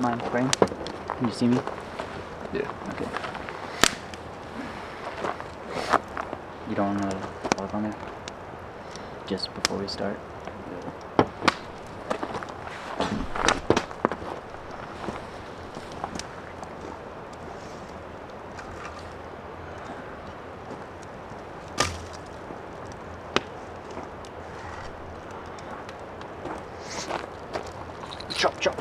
my frame? Can you see me? Yeah. Okay. You don't want to vlog on there? Just before we start? Chop, chop.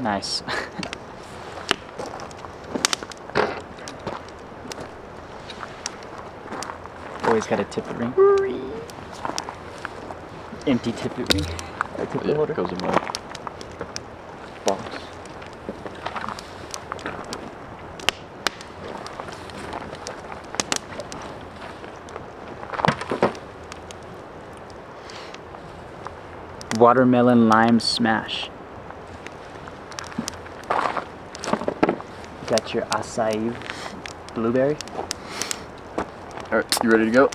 Nice. Always got a tippet ring. Empty tippet ring. A tippet holder. Goes in my box. Watermelon lime smash. Got your acai blueberry. Alright, you ready to go?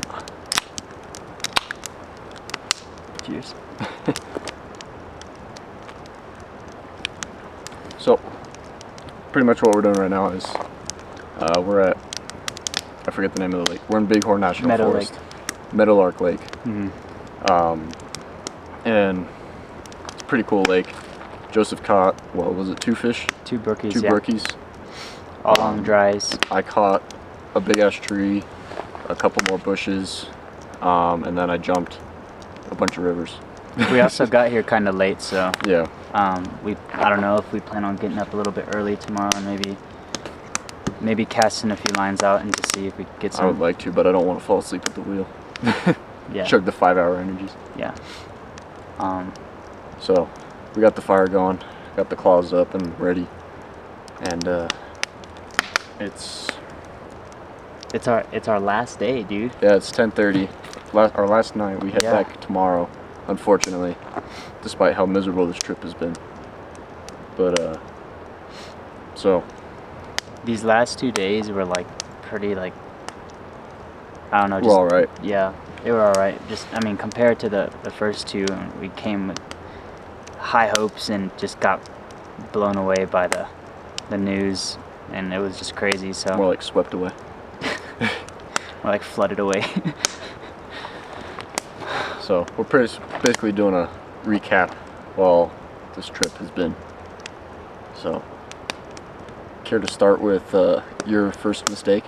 Cheers. So, pretty much what we're doing right now is we're at, I forget the name of the lake. We're in Bighorn National Meadow Forest. Lake. Meadowlark Lake. Mm-hmm. And it's a pretty cool lake. Joseph caught, what was it, 2 fish? 2 brookies, Two yeah. brookies. All on dries. I caught a big ass tree, a couple more bushes, and then I jumped a bunch of rivers. We also got here kind of late, so Yeah. I don't know if we plan on getting up a little bit early tomorrow and maybe casting a few lines out and to see if we could get some. I would like to, but I don't want to fall asleep at the wheel. Yeah. Chug the 5-hour energies. Yeah. So we got the fire going, got the claws up and ready, and it's our last day, dude. yeah, it's 10:30. Our last night. We head Yeah. back tomorrow, unfortunately, despite how miserable this trip has been. But so These last 2 days were like pretty like, I don't know. we're all right. Yeah, they were all right. Just, I mean, compared to the first 2, we came with high hopes and just got blown away by the news, and it was just crazy. So More like swept away. we're like flooded away. So we're basically doing a recap while this trip has been. So, care to start with your first mistake?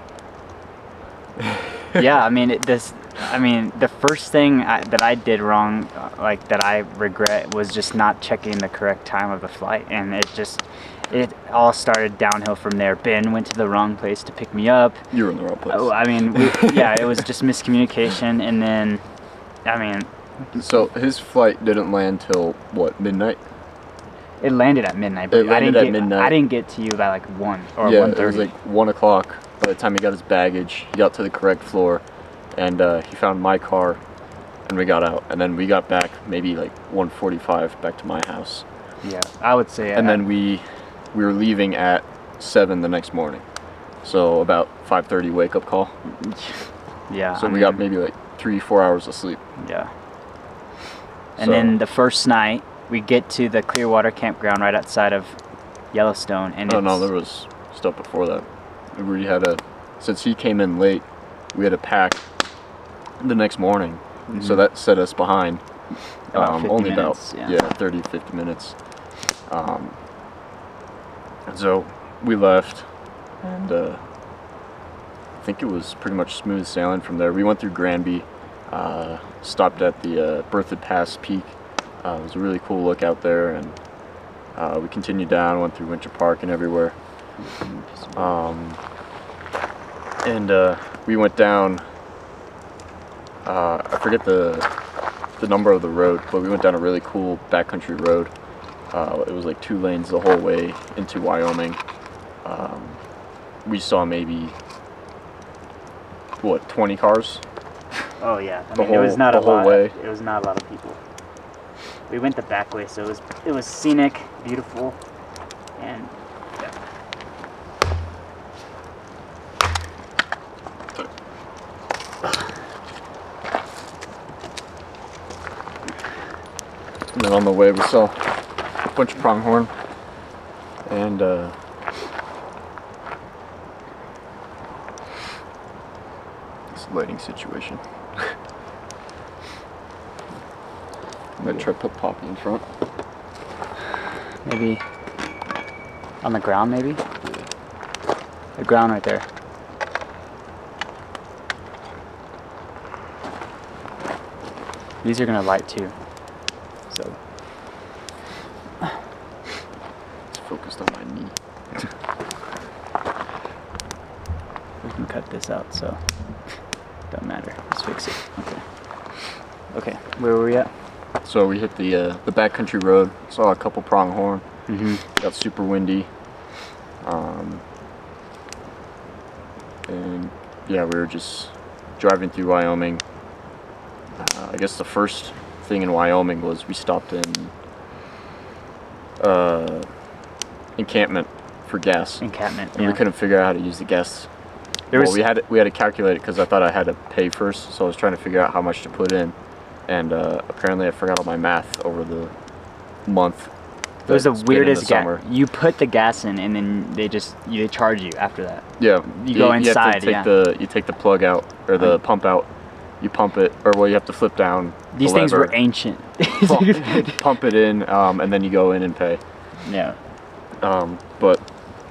Yeah, I mean, the first thing that I did wrong, like that I regret, was just not checking the correct time of the flight, and it all started downhill from there. Ben went to the wrong place to pick me up. You were in the wrong place. Oh, I mean, yeah, it was just miscommunication, and then, I mean. So his flight didn't land till what, midnight? It landed at midnight, but It landed at midnight. I didn't get to you by like 1 or Yeah, 1:30. it was like 1 o'clock. By the time he got his baggage, he got to the correct floor, and he found my car, and we got out. And then we got back maybe like 1:45 back to my house. Yeah, I would say. And then we were leaving at 7 the next morning. So about 5:30 wake up call. Yeah. So we got maybe like 3-4 hours of sleep. Yeah. And then the first night, we get to the Clearwater campground right outside of Yellowstone, and no, there was stuff before that. We already had since he came in late, we had to pack the next morning. Mm-hmm. So that set us behind. About 50 only minutes, about 30-50 minutes. So we left, and I think it was pretty much smooth sailing from there. We went through Granby, stopped at the Berthoud Pass Peak. It was a really cool look out there, and we continued down, went through Winter Park and everywhere. And we went down, I forget the number of the road, but we went down a really cool backcountry road. It was like 2 lanes the whole way into Wyoming. We saw maybe, 20 cars? Oh yeah, I mean, it was not a lot. It was not a lot of people. we went the back way, so it was scenic, beautiful, and yeah. And then on the way we saw a bunch of pronghorn and this lighting situation. I'm gonna try to put Poppy in front. Maybe on the ground, maybe? The ground right there. These are gonna light too. So It's focused on my knee. we can cut this out, so don't matter. Let's fix it. Okay. Okay, where were we at? So we hit the backcountry road, saw a couple pronghorn, got super windy. And yeah, we were just driving through Wyoming. I guess the first thing in Wyoming was we stopped in encampment for gas. Encampment, And yeah. we couldn't figure out how to use the gas. There was- we had to calculate it because I thought I had to pay first, so I was trying to figure out how much to put in, and apparently I forgot all my math over the month. It was the that's been in weirdest the summer. gas. You put the gas in, and then they charge you after that. Yeah, You go have inside, to take yeah. you take the plug out or the pump out. You pump it, or well, you have to flip down. These the things lever, were ancient. pump it in, and then you go in and pay. Yeah. But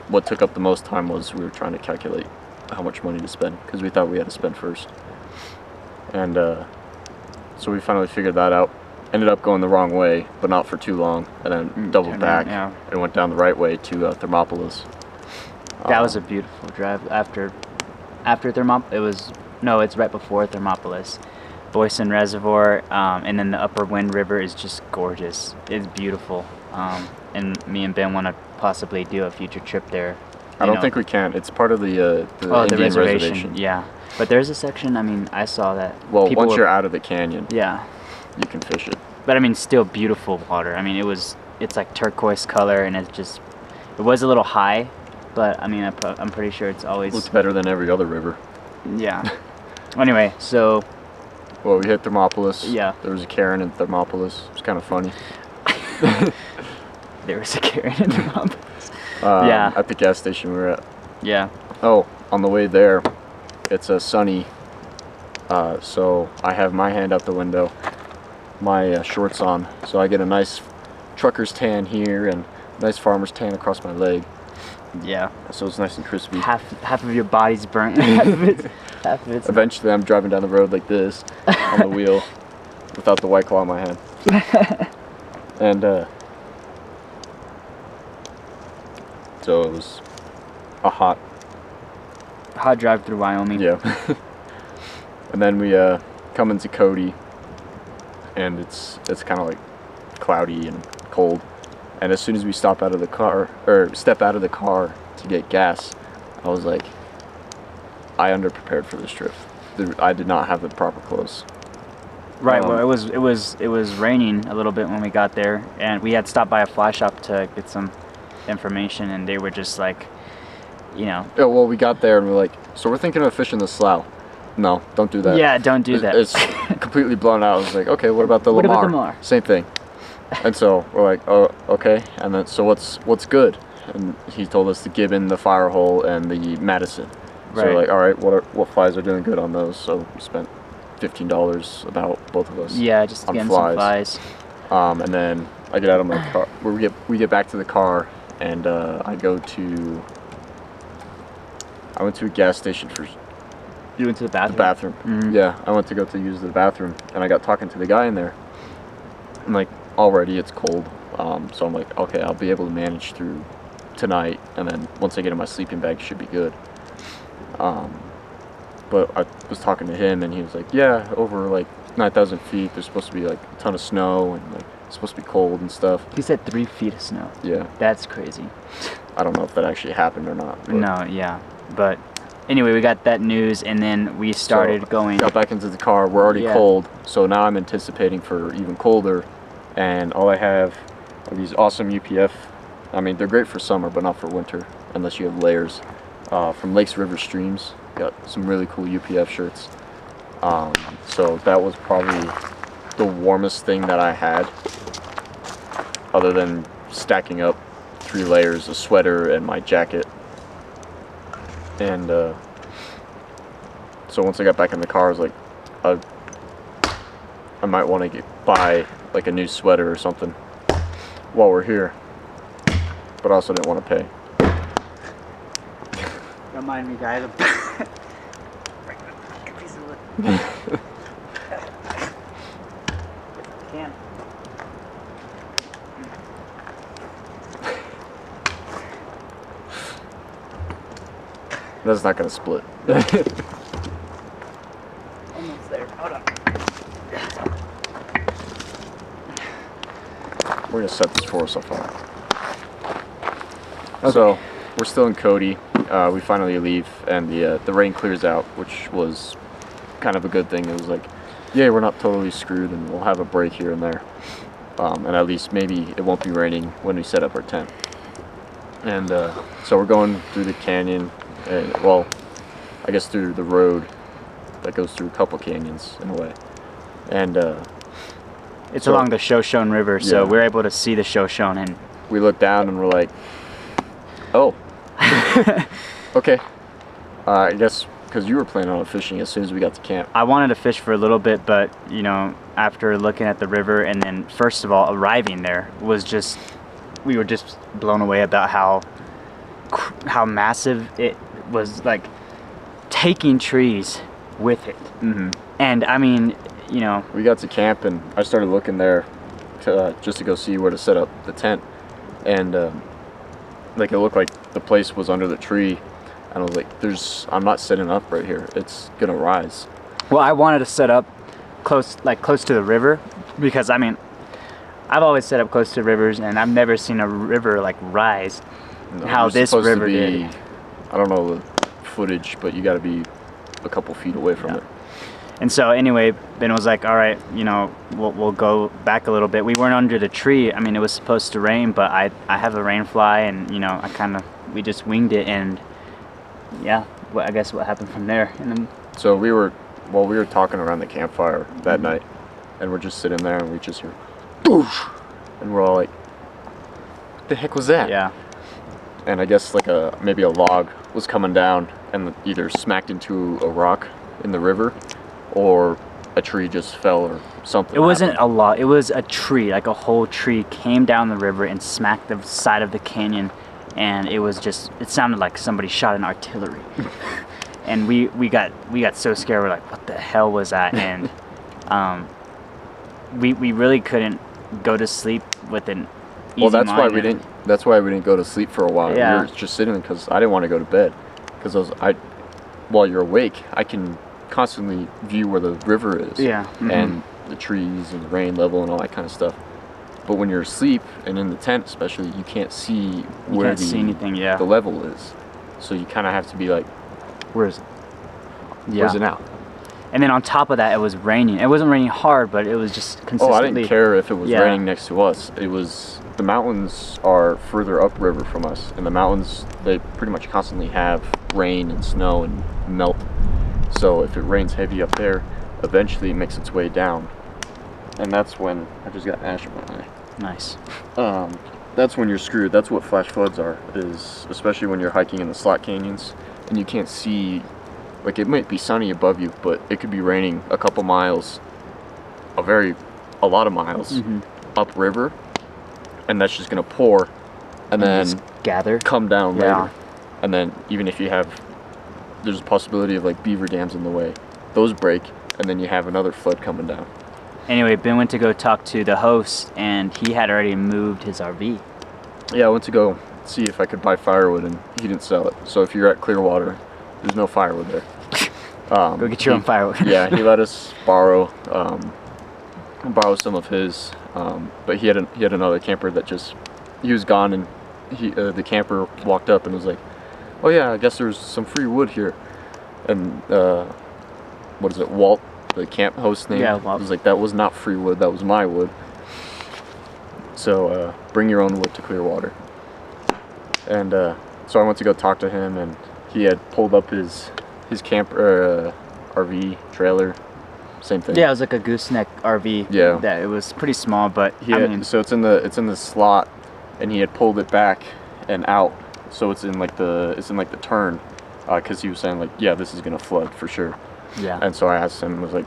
what took up the most time was we were trying to calculate how much money to spend because we thought we had to spend first. And so we finally figured that out. Ended up going the wrong way, but not for too long, and then doubled turned back around, and went down the right way to Thermopolis. That was a beautiful drive. After it's right before Thermopolis. Boysen Reservoir, and then the Upper Wind River is just gorgeous. It's beautiful. And me and Ben want to possibly do a future trip there. I don't think we can. It's part of the Indian reservation. Yeah, but there's a section. I mean, I saw that. Well, once you're out of the canyon, yeah, you can fish it. but I mean, still beautiful water. I mean, it's like turquoise color, and it was a little high, but I mean, I'm pretty sure it's always Looks better than every other river. Yeah. Anyway, so Well, we hit Thermopolis. Yeah. There was a Karen in Thermopolis. It was kind of funny. there was a Karen in Thermopolis. Yeah. At the gas station we were at. Yeah. Oh, on the way there, it's sunny. So I have my hand out the window, my shorts on, so I get a nice trucker's tan here and a nice farmer's tan across my leg. Yeah. So it's nice and crispy. Half of your body's burnt. half of it's Eventually, I'm driving down the road like this on the wheel, without the White Claw in my hand. And so it was a hot drive through Wyoming. Yeah. And then we come into Cody, and it's kind of like cloudy and cold. And as soon as we step out of the car to get gas, I was like, I underprepared for this trip. I did not have the proper clothes. Right. Well, it was raining a little bit when we got there, and we had stopped by a fly shop to get some information, and they were just like, Yeah, well, we got there and we're like, so we're thinking of fishing the slough. No, don't do that. Yeah, don't do that. It's completely blown out. I was like, okay, what about the What Lamar? about the Lamar? Same thing. And so we're like, oh, okay. And then, so what's good? And he told us the Gibbon, the Firehole, and the Madison. So we're Right. like, all right, what flies are doing good on those? So we spent $15 about both of us. Yeah, just on getting flies. some flies. And then I get out of my car. We get back to the car, and I went to a gas station for You went to the bathroom. the bathroom. Mhm. Yeah, I went to go to use the bathroom, and I got talking to the guy in there. I'm like, already it's cold, so I'm like, okay, I'll be able to manage through tonight, and then once I get in my sleeping bag, should be good. But I was talking to him, and he was like, yeah, over like 9,000 feet, there's supposed to be like a ton of snow, and like it's supposed to be cold and stuff. He said 3 feet of snow. Yeah, That's crazy. I don't know if that actually happened or not. But No, yeah, but anyway, we got that news, and then we started going. Got back into the car. We're already Yeah. cold, so now I'm anticipating for even colder. and all I have are these awesome UPF. I mean, they're great for summer, but not for winter, unless you have layers. From lakes, rivers, streams. Got some really cool UPF shirts. So that was probably the warmest thing that I had, other than stacking up 3 layers, a sweater, and my jacket. And so once I got back in the car, I was like, I might want to buy like a new sweater or something while we're here, but I also didn't want to pay. Don't mind me, guys. Can. That's not gonna split. Almost there. Hold on. We're gonna set this for us up front. So we're still in Cody. We finally leave, and the rain clears out, which was kind of a good thing. It was like, yeah, we're not totally screwed, and we'll have a break here and there, and at least maybe it won't be raining when we set up our tent. And so we're going through the canyon, and well, I guess through the road that goes through a couple canyons in a way, and It's so- along the Shoshone River, so Yeah. we're able to see the Shoshone, and we look down and we're like, oh, okay. I guess because you were planning on fishing as soon as we got to camp. I wanted to fish for a little bit, but you know, after looking at the river and then first of all arriving there was just, we were just blown away about how massive it was, like taking trees with it. Mm-hmm. And I mean, you know, We got to camp and I started looking there to just to go see where to set up the tent, and like it looked like the place was under the tree, and I was like, I'm not setting up right here. It's gonna rise. well, I wanted to set up close to the river because I mean, I've always set up close to rivers and I've never seen a river like rise. No, How you're this supposed to river be, did. I don't know the footage, but you got to be a couple feet away from Yeah. it. And so anyway, Ben was like, all right, you know, we'll go back a little bit. We weren't under the tree. I mean, it was supposed to rain, but I have a rain fly, and you know, we just winged it, and yeah, I guess what happened from there. And then So we were talking around the campfire that night, and we're just sitting there and we just hear boosh, and we're all like, what the heck was that? yeah, And I guess like maybe a log was coming down and either smacked into a rock in the river, or a tree just fell or something. it wasn't happened. a lot. It was a tree, like a whole tree came down the river and smacked the side of the canyon, and it sounded like somebody shot an artillery. And we got so scared. We're like, what the hell was that? And we really couldn't go to sleep with an easy Well, that's why mind. we didn't. That's why we didn't go to sleep for a while. Yeah. We were just sitting because I didn't want to go to bed, because while you're awake, I can constantly view where the river is. Yeah. Mhm. And the trees and the rain level and all that kind of stuff. But when you're asleep and in the tent, especially, you can't see You where can't see anything. Yeah. the level is. So you kind of have to be like, where is it? Yeah. Where's it now? And then on top of that, it was raining. It wasn't raining hard, but it was just Oh, consistently. I didn't care if it was Yeah. raining next to us. It was, the mountains are further upriver from us, and the mountains, they pretty much constantly have rain and snow and melt. So if it rains heavy up there, eventually it makes its way down. And that's when, I just got ash in my eye. Nice. That's when you're screwed. That's what flash floods are, is especially when you're hiking in the slot canyons and you can't see, like it might be sunny above you, but it could be raining a couple miles, a lot of miles Mhm. upriver, and that's just gonna pour and then just gather. come down Yeah. later. And then even if there's a possibility of like beaver dams in the way, those break, and then you have another flood coming down. Anyway, Ben went to go talk to the host, and he had already moved his RV. Yeah, I went to go see if I could buy firewood, and he didn't sell it. So if you're at Clearwater, there's no firewood there. Go get your own firewood. Yeah, he let us borrow some of his, but he had another camper that he was gone, and the camper walked up and was like, "Oh yeah, I guess there's some free wood here," and what is it, Walt, the camp host name? Yeah, Walt. was like, "That was not free wood, that was my wood." So bring your own wood to Clearwater. And so I went to go talk to him, and he had pulled up his camper RV trailer. Same thing. Yeah, it was like a gooseneck RV. Yeah. That it was pretty small, but So it's in the slot, and he had pulled it back and out, so it's in like the turn, because he was saying like, yeah, this is gonna flood for sure. yeah. And so I asked him, I was like,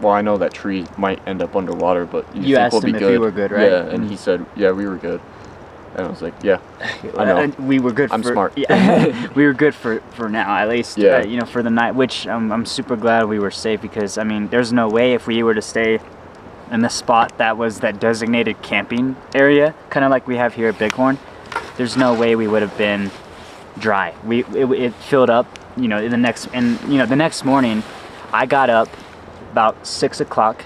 well, I know that tree might end up underwater, but You think asked we'll him be if good? you were good, right? Yeah, and he said, yeah, we were good. And I was like, yeah, I know. We were good. I'm smart. Yeah, we were good for now, at least. Yeah. You know, for the night. Which I'm super glad we were safe, because I mean, there's no way if we were to stay in the spot that was that designated camping area, kind of like we have here at Bighorn. There's no way we would have been dry. It filled up. You know, the next morning, I got up about 6 o'clock.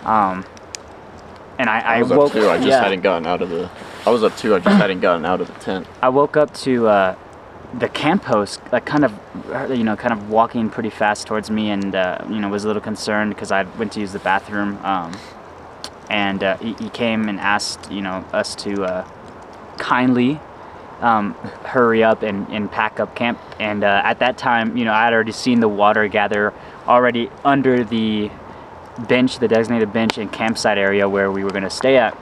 And I was woke up too. I just yeah. hadn't gotten out of the. I was up too. I just hadn't gotten out of the tent. I woke up to the camp host, like kind of walking pretty fast towards me, and was a little concerned because I went to use the bathroom, and he came and asked us to kindly hurry up and pack up camp. And at that time, I had already seen the water gather already under the bench, the designated bench and campsite area where we were going to stay at.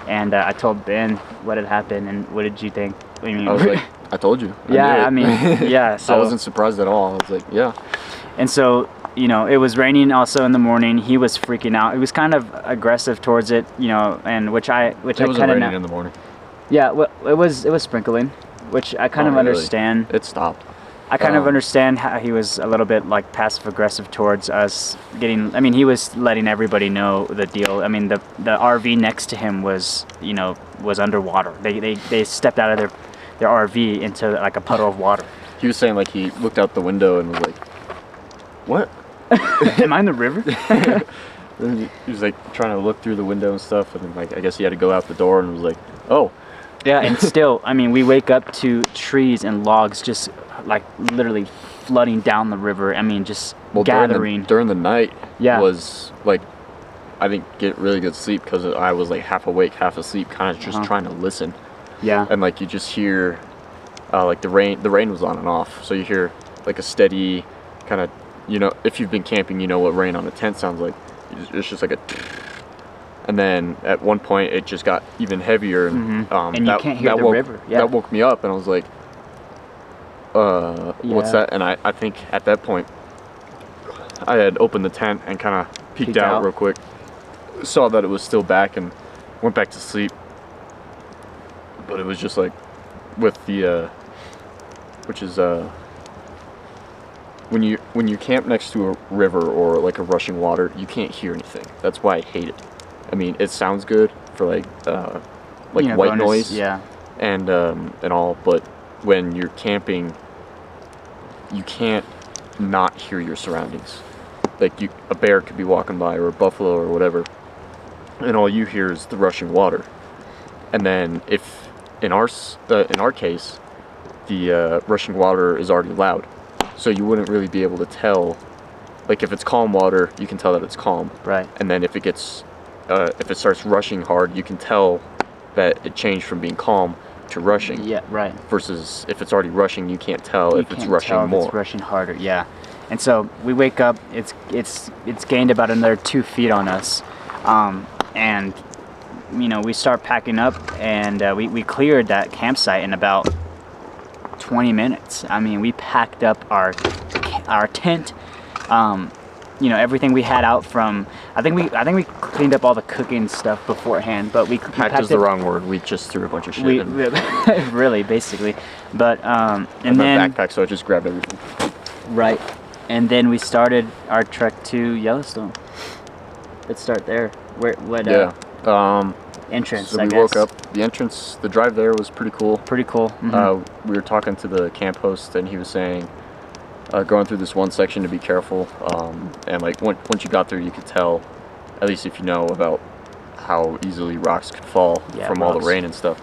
And I told Ben what had happened, and what did you think? I was like, I told you. Yeah, knew it. yeah. So I wasn't surprised at all. I was like, yeah. And so, it was raining also in the morning. He was freaking out. He was kind of aggressive towards it, and which I It kind wasn't of raining in the morning. Yeah, well, it was sprinkling, which I kind of really? understand. It stopped. I kind of understand how he was a little bit like passive aggressive towards us getting. I mean, he was letting everybody know the deal. I mean, the RV next to him was underwater. They stepped out of their RV into like a puddle of water. He was saying like he looked out the window and was like, "What? Am I in the river?" And he was like trying to look through the window and stuff, and then, like I guess he had to go out the door and was like, "Oh." Yeah, and still, I mean, we wake up to trees and logs just like literally flooding down the river. I mean, just gathering. During the night Yeah. was like, I didn't get really good sleep because I was like half awake, half asleep, kind of just trying to listen. Yeah. And like you just hear, like the rain was on and off, so you hear like a steady kind of, if you've been camping, you know what rain on a tent sounds like. It's just like a. And then at one point it just got even heavier, and and you can't hear the river. Yeah. That woke me up, and I was like, what's that? And I think at that point I had opened the tent and kind of peeked out real quick, saw that it was still back, and went back to sleep. But it was just like with the which is when you camp next to a river or like a rushing water, you can't hear anything. That's why I hate it. I mean, it sounds good for like white bonus, noise, yeah, and all, but when you're camping, you can't not hear your surroundings. Like a bear could be walking by, or a buffalo, or whatever, and all you hear is the rushing water. And then if in our case, the rushing water is already loud, so you wouldn't really be able to tell. Like if it's calm water, you can tell that it's calm. right. And then if it starts rushing hard, you can tell that it changed from being calm to rushing. Yeah, right. Versus if it's already rushing, you can't tell if it's rushing tell if more. It's rushing harder, yeah. And so we wake up. It's gained about another 2 feet on us, and we start packing up, and we cleared that campsite in about 20 minutes. I mean, we packed up our tent. Everything we had out from. I think we cleaned up all the cooking stuff beforehand, but we Packed is the wrong word. We just threw a bunch of shit in. Really, basically, but and then my backpack, so I just grabbed everything. right, and then we started our trek to Yellowstone. Let's start there. Entrance? So I we guess. woke up. The entrance, the drive there was pretty cool. Pretty cool. Mm-hmm. We were talking to the camp host, and he was saying, going through this one section to be careful, and like once you got there, you could tell, at least if you know about how easily rocks could fall from all the rain and stuff.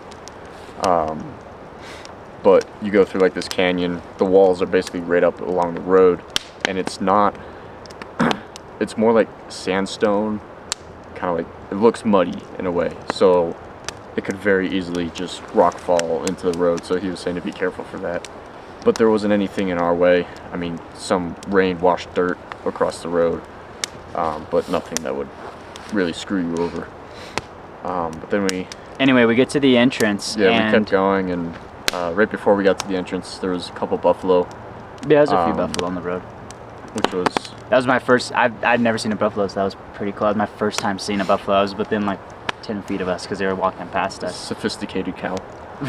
But you go through like this canyon. The walls are basically right up along the road, and it's not. It's more like sandstone, kind of like it looks muddy in a way. So it could very easily just rock fall into the road. So he was saying to be careful for that. But there wasn't anything in our way. I mean, some rain washed dirt across the road, but nothing that would really screw you over. But then Anyway, we get to the entrance. we and kept going, and right before we got to the entrance, there was a couple buffalo, Yeah, there's a few buffalo on the road. which was That was my first. I'd never seen a buffalo, so that was pretty cool. That was my first time seeing a buffalo. I was within like 10 feet of us because they were walking past a us. sophisticated cow.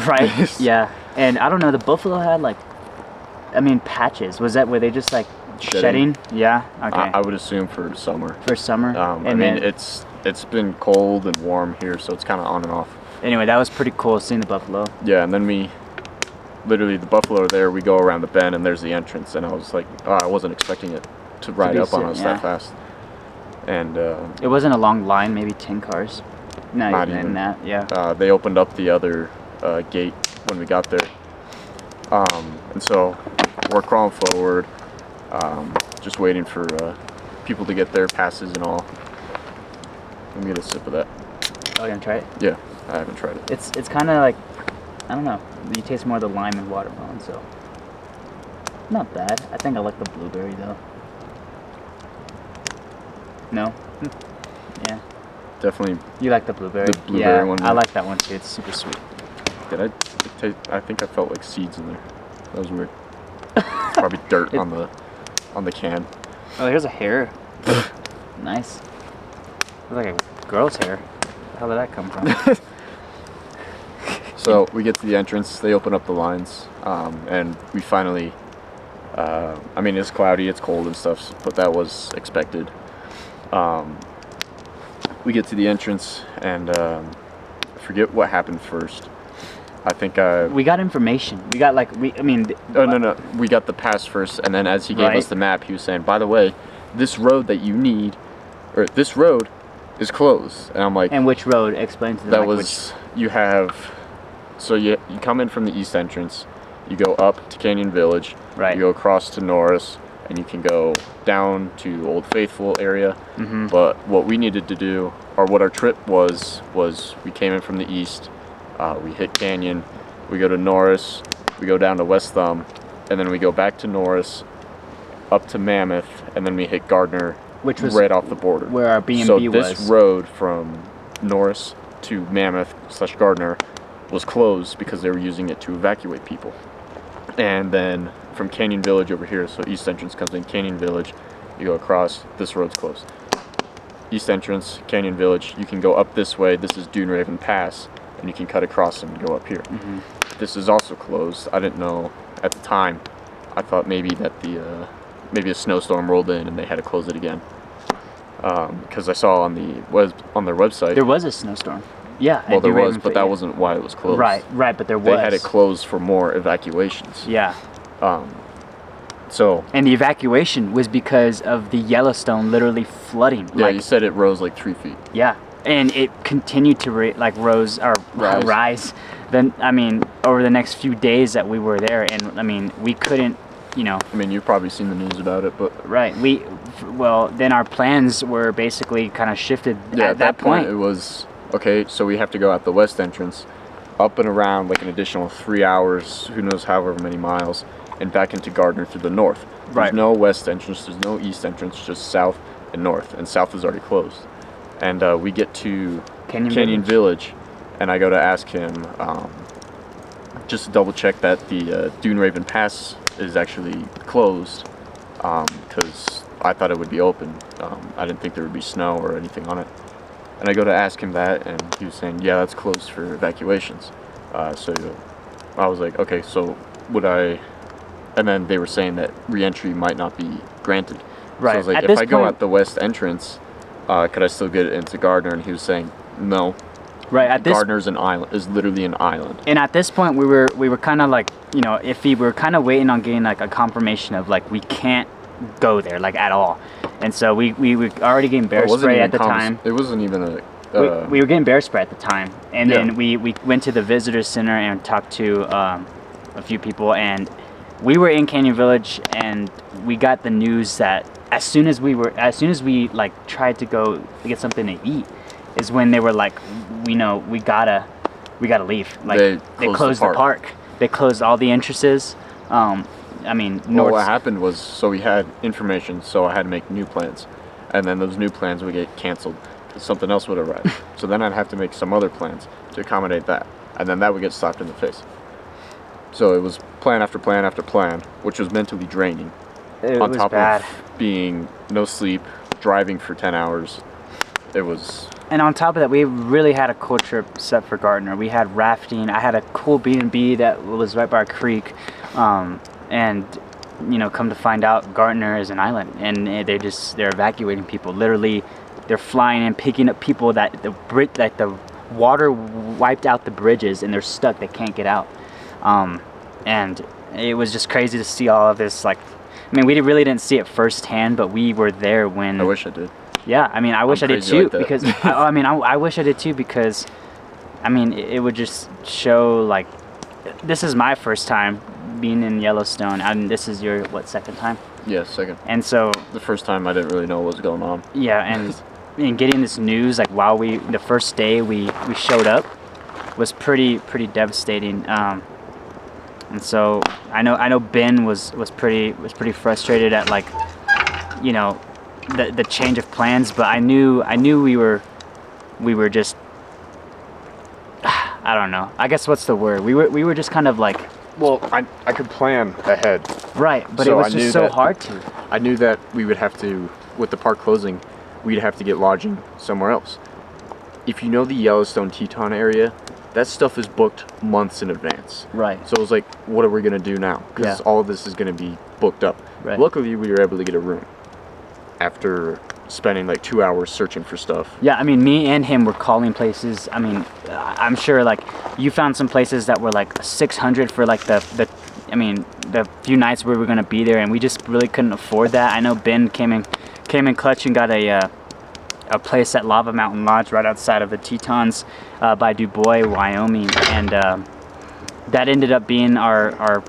Right? Yeah. And I don't know. The buffalo had like, I mean, patches. Was that where they just like shedding? Yeah. Okay. I would assume for summer. For summer. I mean, then, it's been cold and warm here, so it's kind of on and off. Anyway, that was pretty cool seeing the buffalo. Yeah, and then literally the buffalo are there. We go around the bend, and there's the entrance. And I was like, oh, I wasn't expecting it to ride up on us that fast. And it wasn't a long line, maybe 10 cars. Not even that. Yeah. they opened up the other gate when we got there. And so we're crawling forward, just waiting for people to get their passes and all. Let me get a sip of that. Oh, you gonna try it? Yeah, I haven't tried it. It's kind of like, I don't know. You taste more of the lime and watermelon, so not bad. I think I like the blueberry though. No? Yeah. Definitely. You like the blueberry? The blueberry one. I like that one too. It's super sweet. Did I taste? I think I felt like seeds in there. That was weird. Probably dirt on the can. Oh, here's a hair. Nice. Looks like a girl's hair. How did that come from? So we get to the entrance. They open up the lines, and we finally. I mean, it's cloudy, it's cold and stuff, but that was expected. We get to the entrance, and I forget what happened first. I think we got information. We got like no. We got the pass first, and then as he gave us the map, he was saying, "By the way, this road that you need, or this road, is closed." And I'm like, "And which road?" Explain to them. That was you have. So you come in from the east entrance, you go up to Canyon Village, right? You go across to Norris, and you can go down to Old Faithful area. Mm-hmm. But what we needed to do, or what our trip was we came in from the east, we hit Canyon, we go to Norris, we go down to West Thumb, and then we go back to Norris, up to Mammoth, and then we hit Gardner, which was right off the border. Where our B&B was. So this road from Norris to Mammoth/Gardner was closed because they were using it to evacuate people. And then from Canyon Village over here, so east entrance comes in Canyon Village, you go across, this road's closed. East entrance, Canyon Village, you can go up this way, this is Dune Raven Pass, and you can cut across and go up here. Mm-hmm. This is also closed. I didn't know at the time. I thought maybe that maybe a snowstorm rolled in and they had to close it again. Because I saw on their website. There was a snowstorm. Yeah. Well, there was, but that wasn't why it was closed. Right, but there was. They had it closed for more evacuations. Yeah. So. And the evacuation was because of the Yellowstone literally flooding. Yeah, you said it rose like 3 feet. Yeah, and it continued to rise. Then over the next few days that we were there, and we couldn't. You've probably seen the news about it, but right. Then our plans were basically kind of shifted. Yeah, at that point it was okay. So we have to go out the west entrance, up and around like an additional 3 hours, who knows however many miles, and back into Gardner through the north. There's no west entrance. There's no east entrance. Just south and north, and south is already closed. And we get to Canyon Village, and I go to ask him just to double check that the Dune Raven Pass is actually closed, because I thought it would be open. I didn't think there would be snow or anything on it. And I go to ask him that, and he was saying, yeah, that's closed for evacuations. So I was like, okay, so would I... And then they were saying that re-entry might not be granted. Right. So I was like, if I go out the west entrance, could I still get into Gardner? And he was saying, no. Right. Gardner's an island, is literally an island. And at this point, we were kind of like, iffy. We were kind of waiting on getting like a confirmation of like we can't go there like at all. And so we were already getting bear spray at the time. It wasn't even a. We were getting bear spray at the time, and then we went to the visitor center and talked to a few people, and we were in Canyon Village, and we got the news that as soon as we like tried to go to get something to eat, is when they were like, we gotta we got to leave. Like They closed the park. They closed all the entrances. I mean, Well, what happened was, so we had information, so I had to make new plans, and then those new plans would get canceled because something else would arrive. So then I'd have to make some other plans to accommodate that, and then that would get slapped in the face. So it was plan after plan after plan, which was mentally draining. it On was top bad. of being no sleep, driving for 10 hours, it was. And on top of that, we really had a cool trip set for Gardner. We had rafting. I had a cool B&B that was right by a creek. And, you know, come to find out, Gardner is an island. And they're evacuating people. Literally, they're flying and picking up people that the water wiped out the bridges and they're stuck. They can't get out. And it was just crazy to see all of this. Like, I mean, we really didn't see it firsthand, but we were there when... I wish I did. Yeah, I mean, I wish I did crazy too, like that. because I wish I did too, because I mean, it would just show, like, this is my first time being in Yellowstone, and this is your second time? Yeah, second. And so The first time I didn't really know what was going on. yeah, and getting this news, like, while the first day we showed up was pretty devastating. And so I know Ben was pretty frustrated at, like, you know, the change of plans, but I knew we were just, I don't know, I guess what's the word, we were just kind of like, Well, I could plan ahead. right, but So it was I knew just so that- hard to. I knew that we would have to, with the park closing, we'd have to get lodging somewhere else. If you know the Yellowstone Teton area, that stuff is booked months in advance. Right. So it was like, what are we going to do now? Because Yeah. all of this is going to be booked up. Right. Luckily, we were able to get a room after spending like 2 hours searching for stuff. Yeah, I mean, me and him were calling places. I mean, I'm sure, like, you found some places that were like 600 for, like, the few nights we were gonna be there, and we just really couldn't afford that. I know Ben came in clutch and got a place at Lava Mountain Lodge right outside of the Tetons, by Dubois, Wyoming, and that ended up being our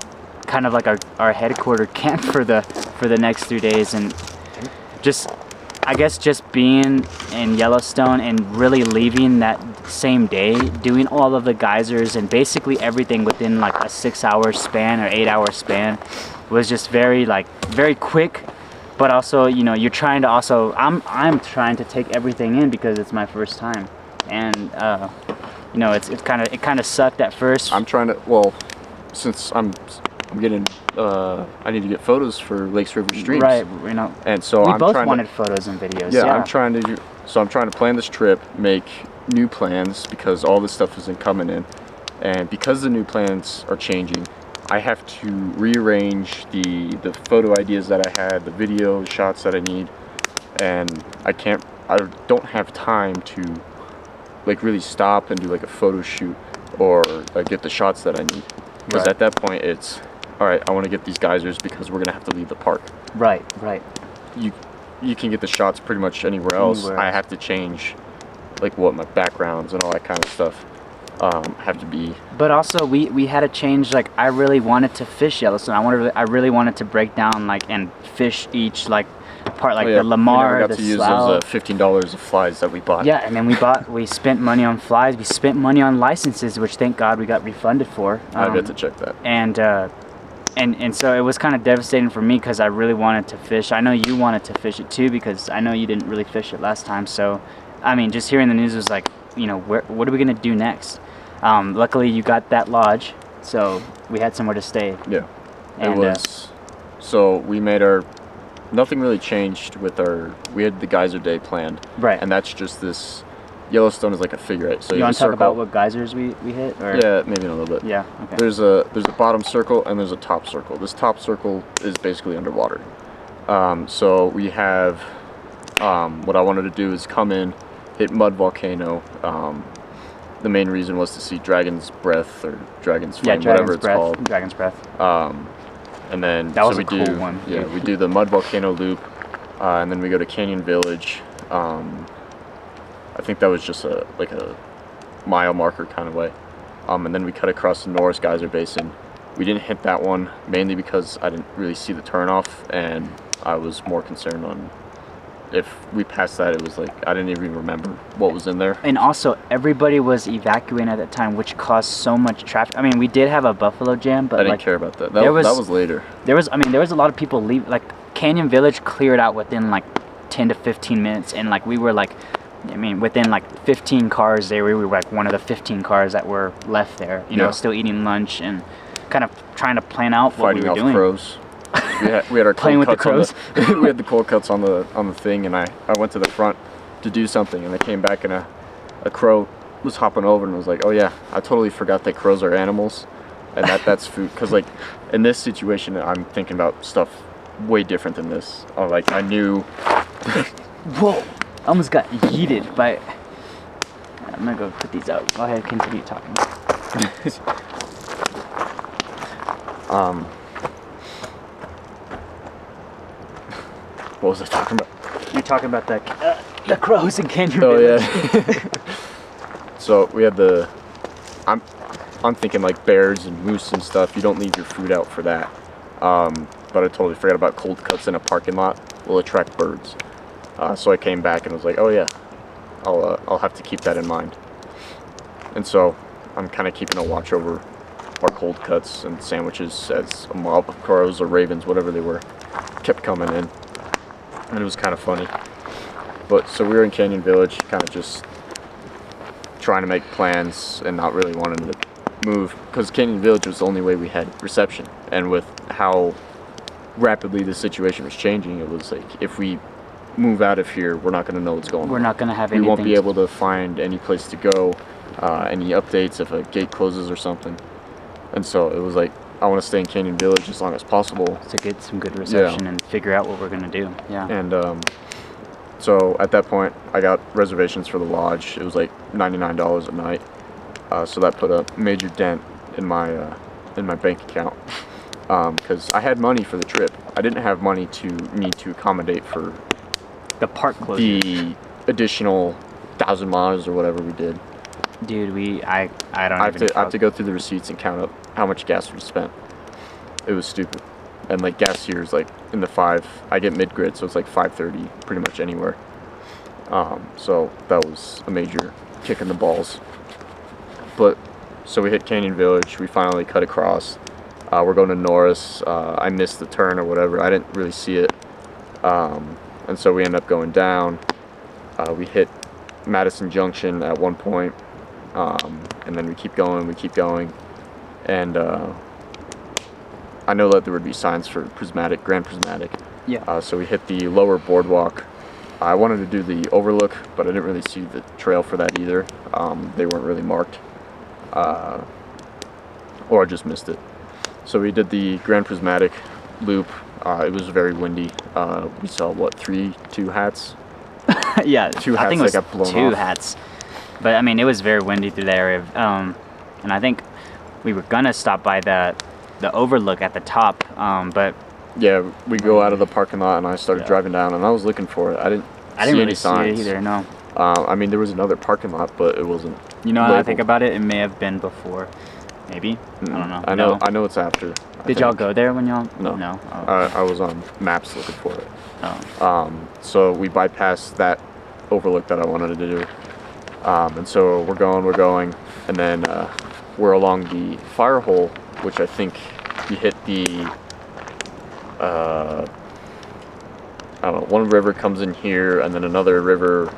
kind of like our headquarter camp for the next 3 days. And just, I guess, just being in Yellowstone and really leaving that same day, doing all of the geysers and basically everything within like a 6-hour span or 8-hour span, was just very quick. But also, you know, you're trying to also, I'm trying to take everything in because it's my first time, and you know, it kind of sucked at first. I'm trying to, well, since I'm getting, I need to get photos for Lakes, River, Streams. Right, you know. And so We I'm both trying wanted to, photos and videos. yeah, Yeah, I'm trying to plan this trip, make new plans because all this stuff isn't coming in, and because the new plans are changing, I have to rearrange the photo ideas that I had, the video shots that I need, and I don't have time to, like, really stop and do like a photo shoot or like get the shots that I need, because Right. at that point it's, all right, I want to get these geysers because we're gonna have to leave the park. Right. You can get the shots pretty much anywhere else. Anywhere I else. have to change, like, what my backgrounds and all that kind of stuff have to be. But also, we had to change. Like, I really wanted to fish Yellowstone. I really wanted to break down, like, and fish each, like, part, like, Oh, yeah, the Lamar, we never the got to use Slough. those $15 of flies that we bought. Yeah, and then we spent money on flies. We spent money on licenses, which thank God we got refunded for. I got to check that. And so it was kind of devastating for me because I really wanted to fish. I know you wanted to fish it too because I know you didn't really fish it last time. So, I mean, just hearing the news was like, you know, what are we gonna do next? Luckily, you got that lodge, so we had somewhere to stay. Yeah, And, it was. So we made nothing really changed with we had the geyser day planned. Right. And that's just this, Yellowstone is like a figure eight. So You you want to talk circle. about what geysers we hit? Or? Yeah, maybe in a little bit. Yeah. Okay. There's a bottom circle and there's a top circle. This top circle is basically underwater. So we have, what I wanted to do is come in, hit Mud Volcano. The main reason was to see Dragon's Breath or Dragon's Flame, whatever it's called. Dragon's Breath. And then That was so a we cool do, one. Yeah, we do the Mud Volcano loop, and then we go to Canyon Village. I think that was just a mile marker kind of way. And then we cut across the Norris Geyser Basin. We didn't hit that one mainly because I didn't really see the turnoff, and I was more concerned on if we passed that, it was like I didn't even remember what was in there. And also, everybody was evacuating at that time, which caused so much traffic. I mean, we did have a buffalo jam, but I didn't like care about that. there That was later. there was a lot of people leave. Like Canyon Village cleared out within like 10 to 15 minutes, and like we were like, I mean, within like 15 cars there, we were like one of the 15 cars that were left there. You know, still eating lunch and kind of trying to plan out what Fighting we were off doing. crows. We had our Playing cold with the cuts crows? we had the cold cuts on the thing, and I went to the front to do something, and I came back, and a crow was hopping over, and was like, oh yeah, I totally forgot that crows are animals, and that's food. Because like in this situation, I'm thinking about stuff way different than this. Like I knew. Whoa! I almost got yeeted by. I'm gonna go put these out. Go ahead, continue talking. What was I talking about? You're talking about the crows in Canyon Oh Village. yeah. So we had I'm thinking like bears and moose and stuff. You don't leave your food out for that. But I totally forgot about cold cuts in a parking lot will attract birds. So I came back and was like, oh yeah, I'll have to keep that in mind. And so I'm kind of keeping a watch over our cold cuts and sandwiches as a mob of crows or ravens, whatever they were, kept coming in. And it was kind of funny. But so we were in Canyon Village, kind of just trying to make plans and not really wanting to move, because Canyon Village was the only way we had reception. And with how rapidly the situation was changing, it was like, if we move out of here, we're not going to know what's going on. We're not gonna have We anything. won't be able to find any place to go, any updates if a gate closes or something. And so it was like, I want to stay in Canyon Village as long as possible. to get some good reception and figure out what we're gonna do. Yeah. And so at that point, I got reservations for the lodge. It was like $99 a night. So that put a major dent in my bank account, because I had money for the trip. I didn't have money to need to accommodate for The park closure. the additional 1,000 miles or whatever we did. Dude, I don't I have even. to have to go through the receipts and count up how much gas we spent. It was stupid. And like gas here is like in the five. I get mid-grid, so it's like 5.30 pretty much anywhere. So that was a major kick in the balls. But so we hit Canyon Village. We finally cut across. We're going to Norris. I missed the turn or whatever. I didn't really see it. And so we end up going down. We hit Madison Junction at one point. And then we keep going. And I know that there would be signs for Grand Prismatic. Yeah. So we hit the lower boardwalk. I wanted to do the overlook, but I didn't really see the trail for that either. They weren't really marked. Or I just missed it. So we did the Grand Prismatic loop. It was very windy. We saw, two hats? Yeah. Two I think it hats was that got blown two off. hats. But I mean, it was very windy through the area. And I think we were gonna stop by the overlook at the top. But Yeah, we go out of the parking lot, and I started driving down, and I was looking for it. I didn't see really any signs. see it either. No. I mean, there was another parking lot, but it wasn't. You know, now I labeled. think about it, it may have been before. Maybe. I don't know. I know. No. I know it's after. Did y'all go there when y'all? No. No. Oh. I was on maps looking for it. Oh. So we bypassed that overlook that I wanted to do. And so we're going, and then we're along the fire hole, which I think you hit the, I don't know, one river comes in here, and then another river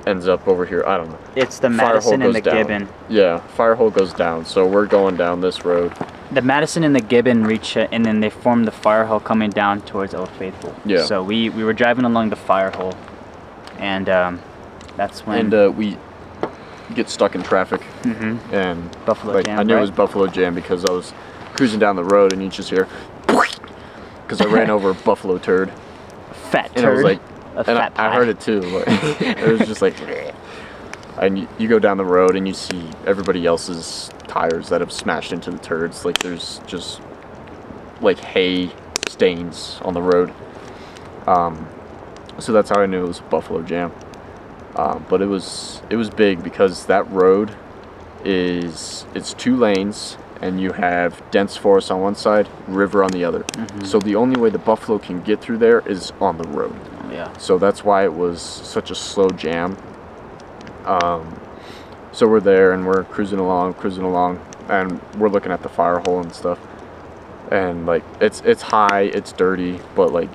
ends up over here. I don't know. It's the Fire hole Madison and goes the down. Gibbon. Yeah, fire hole goes down, so we're going down this road. The Madison and the Gibbon reach it, and then they form the fire hole coming down towards Old Faithful. Yeah. So we were driving along the fire hole, and that's when. And we get stuck in traffic, Mhm. and Buffalo Jam, I knew it right? was Buffalo Jam because I was cruising down the road, and you just hear, because I ran over a buffalo turd, Fat and I was turd. like, A and fat I pie. heard it too. Like, it was just like, and you go down the road, and you see everybody else's tires that have smashed into the turds. Like there's just like hay stains on the road. So that's how I knew it was Buffalo Jam. But it was big because that road it's 2 lanes, and you have dense forest on one side, river on the other. Mm-hmm. So the only way the buffalo can get through there is on the road. Yeah. yeah. So that's why it was such a slow jam. So we're there and we're cruising along, and we're looking at the fire hole and stuff. And like it's high, it's dirty, but like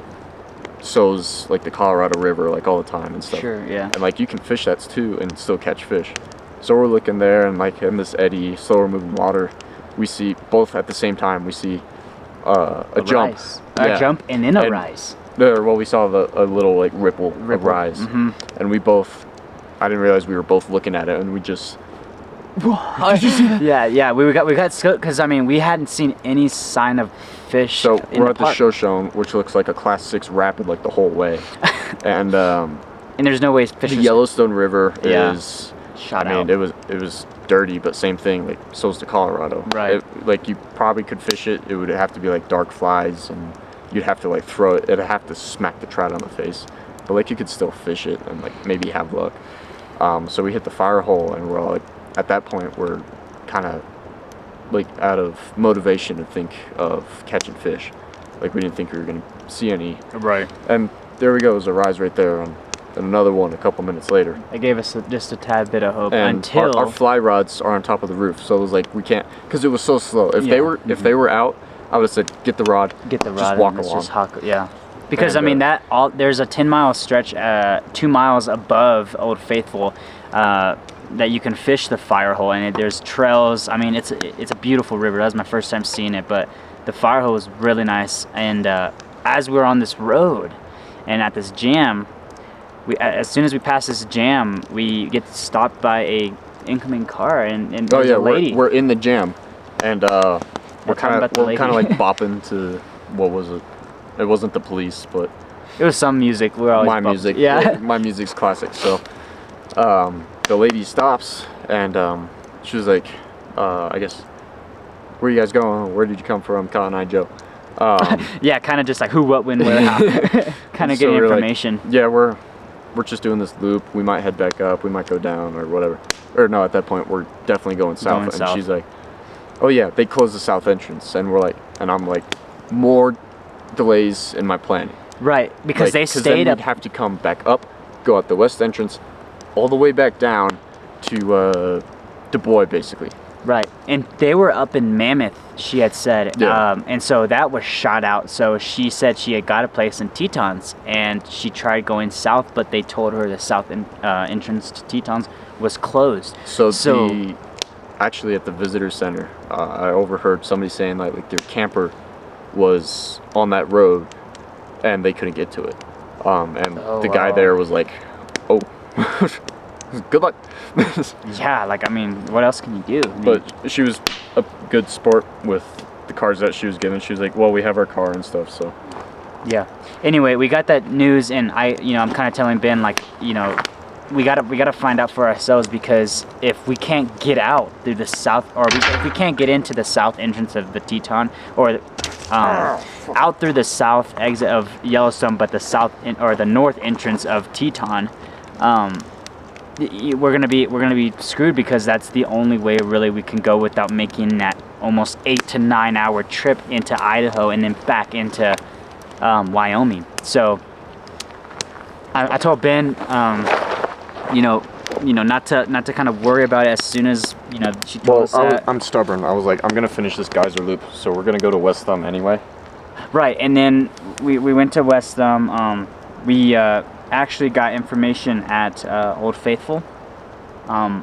so's like the Colorado River like all the time and stuff. Sure, yeah. And like you can fish that too and still catch fish. So we're looking there and like in this eddy, slower moving water, we see both at the same time. We see a jump, rise. A jump and then a rise. Well, we saw a little like ripple. A rise, and we both. I didn't realize we were both looking at it, and we just. Did you see that? Yeah. We got scoped because I mean we hadn't seen any sign of fish. So we're at the park. Shoshone, which looks like a Class 6 rapid like the whole way, and there's no way fish. The Yellowstone River is. Shot I mean, out. it was dirty, but same thing. Like so's the Colorado. Right. Like you probably could fish it. It would have to be like dark flies, and you'd have to like throw it. It'd have to smack the trout on the face, but like you could still fish it and like maybe have luck. So we hit the fire hole, and we're all, like, at that point we're kind of like out of motivation to think of catching fish. Like we didn't think we were gonna see any. Right. And there we go. There's a rise right there, and another one a couple minutes later. It gave us just a tad bit of hope and until our fly rods are on top of the roof, so it was like we can't, because it was so slow. If they were out, I would have said get the rod, just walk along. Yeah, because And, I mean there's a 10-mile stretch 2 miles above Old Faithful that you can fish the fire hole, and there's trails. I mean it's a beautiful river. That was my first time seeing it, but the fire hole was really nice. And as we were on this road and at this jam, as soon as we pass this jam, we get stopped by a incoming car, and there's a lady. We're in the jam, and we're kind of like bopping to, what was it? It wasn't the police, but it was some music. We're always my music. Yeah, my music's classic. So the lady stops, and she was like, I guess, where you guys going? Where did you come from, Cotton Eye Joe? Yeah, kind of just like who, what, when, where, how. Kind of getting information. Like, yeah, we're just doing this loop. We might head back up. We might go down or whatever. Or no, at that point we're definitely going south. And she's like, "Oh yeah, they closed the south entrance." And we're like, and I'm like, more delays in my planning. Right, because they stayed up. We'd have to come back up, go out the west entrance, all the way back down to Du Bois, basically. Right, and they were up in Mammoth, she had said, Yeah. And so that was shot out. So she said she had got a place in Tetons, and she tried going south, but they told her the south entrance to Tetons was closed. So actually at the visitor center, I overheard somebody saying like their camper was on that road, and they couldn't get to it. And the guy there was like, "Oh." Good luck. Yeah, like I mean, what else can you do? I mean, but she was a good sport with the cars that she was given. She was like, "Well, we have our car and stuff, so." Yeah. Anyway, we got that news, and I'm kind of telling Ben, like, we gotta find out for ourselves, because if we can't get out through the south, or if we can't get into the south entrance of the Teton, or out through the south exit of Yellowstone, but the the north entrance of Teton, we're gonna be screwed, because that's the only way really we can go without making that almost 8 to 9 hour trip into Idaho and then back into Wyoming. So I told Ben, not to kind of worry about it as soon as she told us that. I'm stubborn. I was like, I'm gonna finish this geyser loop, so we're gonna go to West Thumb anyway. Right, and then we went to West Thumb. We actually got information at Old Faithful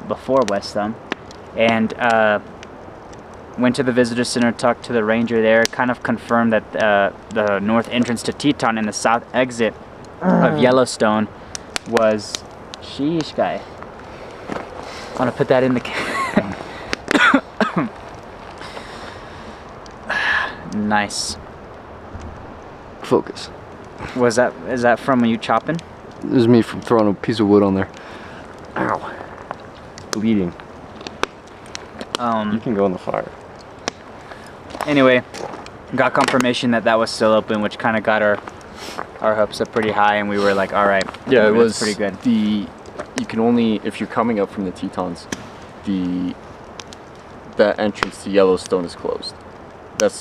before West Thumb, and went to the visitor center, talked to the ranger there, kind of confirmed that the north entrance to Teton and the south exit of Yellowstone was, sheesh guy. I want to put that in the nice. Focus. Is that from you chopping? This is me from throwing a piece of wood on there. Ow. Bleeding. You can go in the fire. Anyway, got confirmation that was still open, which kind of got our hopes up pretty high, and we were like, all right. Yeah, it was pretty good. You can only, if you're coming up from the Tetons, that entrance to Yellowstone is closed.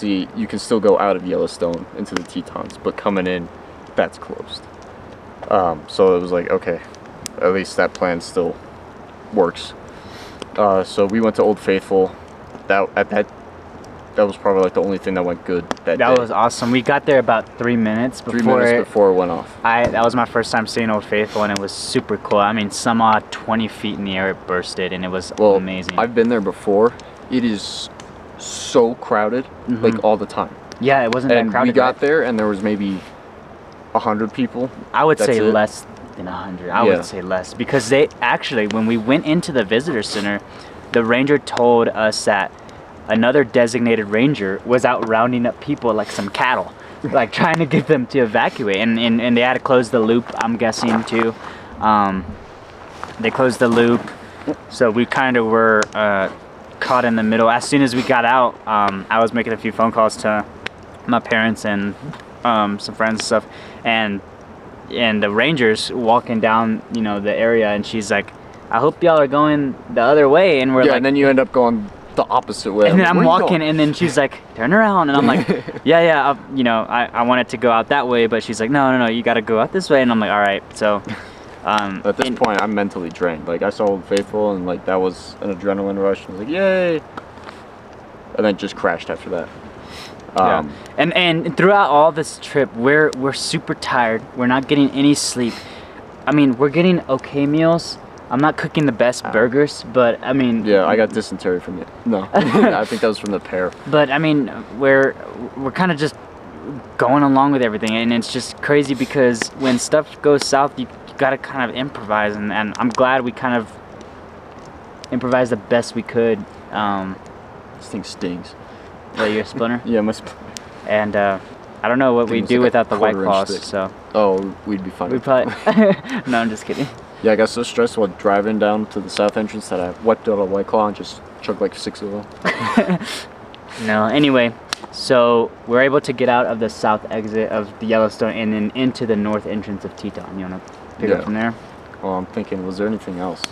You can still go out of Yellowstone into the Tetons, but coming in, that's closed. So it was like, okay, at least that plan still works. So we went to Old Faithful. That was probably like the only thing that went good that day. That was awesome. We got there about 3 minutes before. 3 minutes before it went off. That was my first time seeing Old Faithful, and it was super cool. I mean, some odd 20 feet in the air it bursted, and it was amazing. I've been there before. It is so crowded, like all the time. Yeah, it wasn't that crowded. And we got there, and there was maybe 100 people. I would say less than 100. I would say less, because they actually, when we went into the visitor center, the ranger told us that another designated ranger was out rounding up people like some cattle, like trying to get them to evacuate, and they had to close the loop, I'm guessing, too. They closed the loop, so we kind of were caught in the middle. As soon as we got out, I was making a few phone calls to my parents and some friends and stuff, and the ranger's walking down, the area, and she's like, I hope y'all are going the other way, and we're like, and then you end up going the opposite way. And then I'm walking, and then she's like, turn around, and I'm like, yeah, I wanted to go out that way, but she's like, no, you got to go out this way, and I'm like, all right. So at this point, I'm mentally drained. Like, I saw Old Faithful, and like that was an adrenaline rush. I was like, yay, and then just crashed after that. And throughout all this trip, we're super tired. We're not getting any sleep. I mean, we're getting okay meals. I'm not cooking the best burgers, but I mean... Yeah, I got dysentery from it. No, I think that was from the pear. But I mean, we're kind of just going along with everything, and it's just crazy because when stuff goes south, you got to kind of improvise, and I'm glad we kind of improvised the best we could. This thing stings. What, your splinter? Yeah, my splinter. And I don't know what we'd do without the White Claws, so... Oh, we'd be fine. We'd probably... No, I'm just kidding. Yeah, I got so stressed while driving down to the south entrance that I whipped out a White Claw and just chugged like 6 of them. No, anyway, so we're able to get out of the south exit of the Yellowstone and then into the north entrance of Teton. You want to pick up from there? Well, I'm thinking, was there anything else?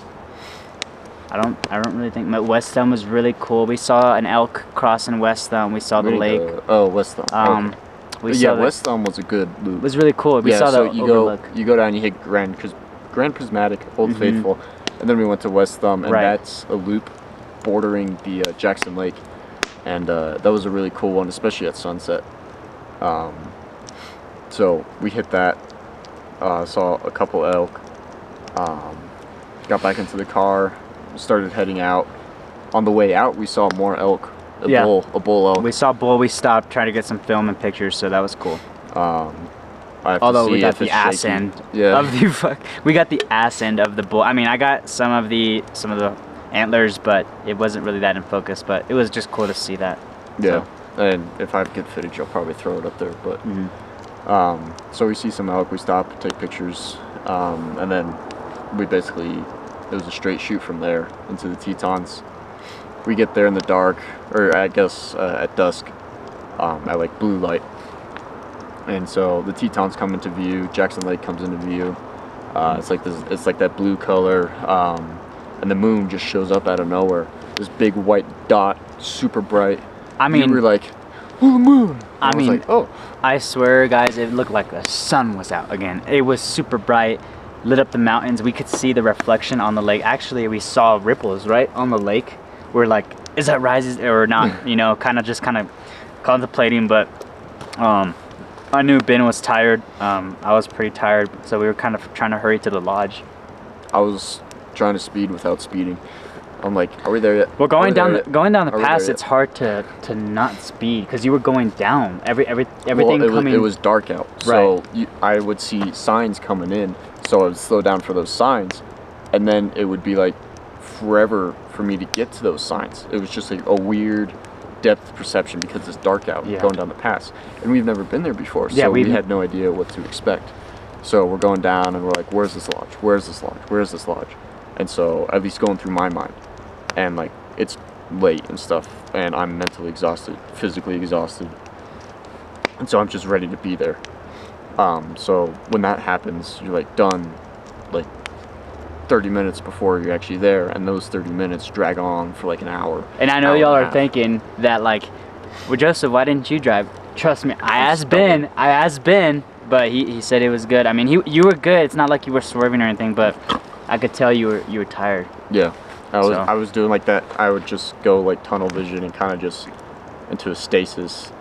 I don't really think. But West Thumb was really cool. We saw an elk crossing West Thumb. We saw the lake. West Thumb. Okay. West Thumb was a good loop. It was really cool. We saw the overlook. You go down, you hit Grand Prismatic, Old Faithful, and then we went to West Thumb, and that's a loop bordering the Jackson Lake, and that was a really cool one, especially at sunset. So we hit that, saw a couple elk, got back into the car, started heading out. On the way out, we saw more elk, a bull elk. We saw bull. We stopped trying to get some film and pictures, so that was cool. Although we got the ass end of the we got the ass end of the bull. I mean, I got some of the antlers, but it wasn't really that in focus. But it was just cool to see that. Yeah, and if I have good footage, I'll probably throw it up there. But so we see some elk. We stop, take pictures, and then it was a straight shoot from there into the Tetons. We get there in the dark, or I guess at dusk, at like blue light. And so the Tetons come into view. Jackson Lake comes into view. It's like that blue color, and the moon just shows up out of nowhere. This big white dot, super bright. I mean, we were like, "Oh, the moon!" I was like, "Oh!" I swear, guys, it looked like the sun was out again. It was super bright, lit up the mountains. We could see the reflection on the lake. Actually, we saw ripples right on the lake. We're like, "Is that rising or not?" Kind of contemplating, but I knew Ben was tired. I was pretty tired, so we were kind of trying to hurry to the lodge. I was trying to speed without speeding. I'm like, are we there yet? Well, going down the pass, it's hard to not speed because you were going down. Everything coming. It was dark out, so I would see signs coming in, so I would slow down for those signs, and then it would be like forever for me to get to those signs. It was just like a weird depth perception because it's dark out going down the pass, and we've never been there before, so we had no idea what to expect. So we're going down and we're like, where's this lodge, where's this lodge, where's this lodge? And so at least going through my mind, and like it's late and stuff, and I'm mentally exhausted, physically exhausted, and so I'm just ready to be there. So when that happens, you're like done like 30 minutes before you're actually there, and those 30 minutes drag on for like an hour. And I know y'all are thinking that like, well, Joseph, why didn't you drive? Trust me, I asked Ben, but he said it was good. I mean, you were good. It's not like you were swerving or anything, but I could tell you were tired. Yeah, I So- was doing like that. I would just go like tunnel vision and kind of just into a stasis,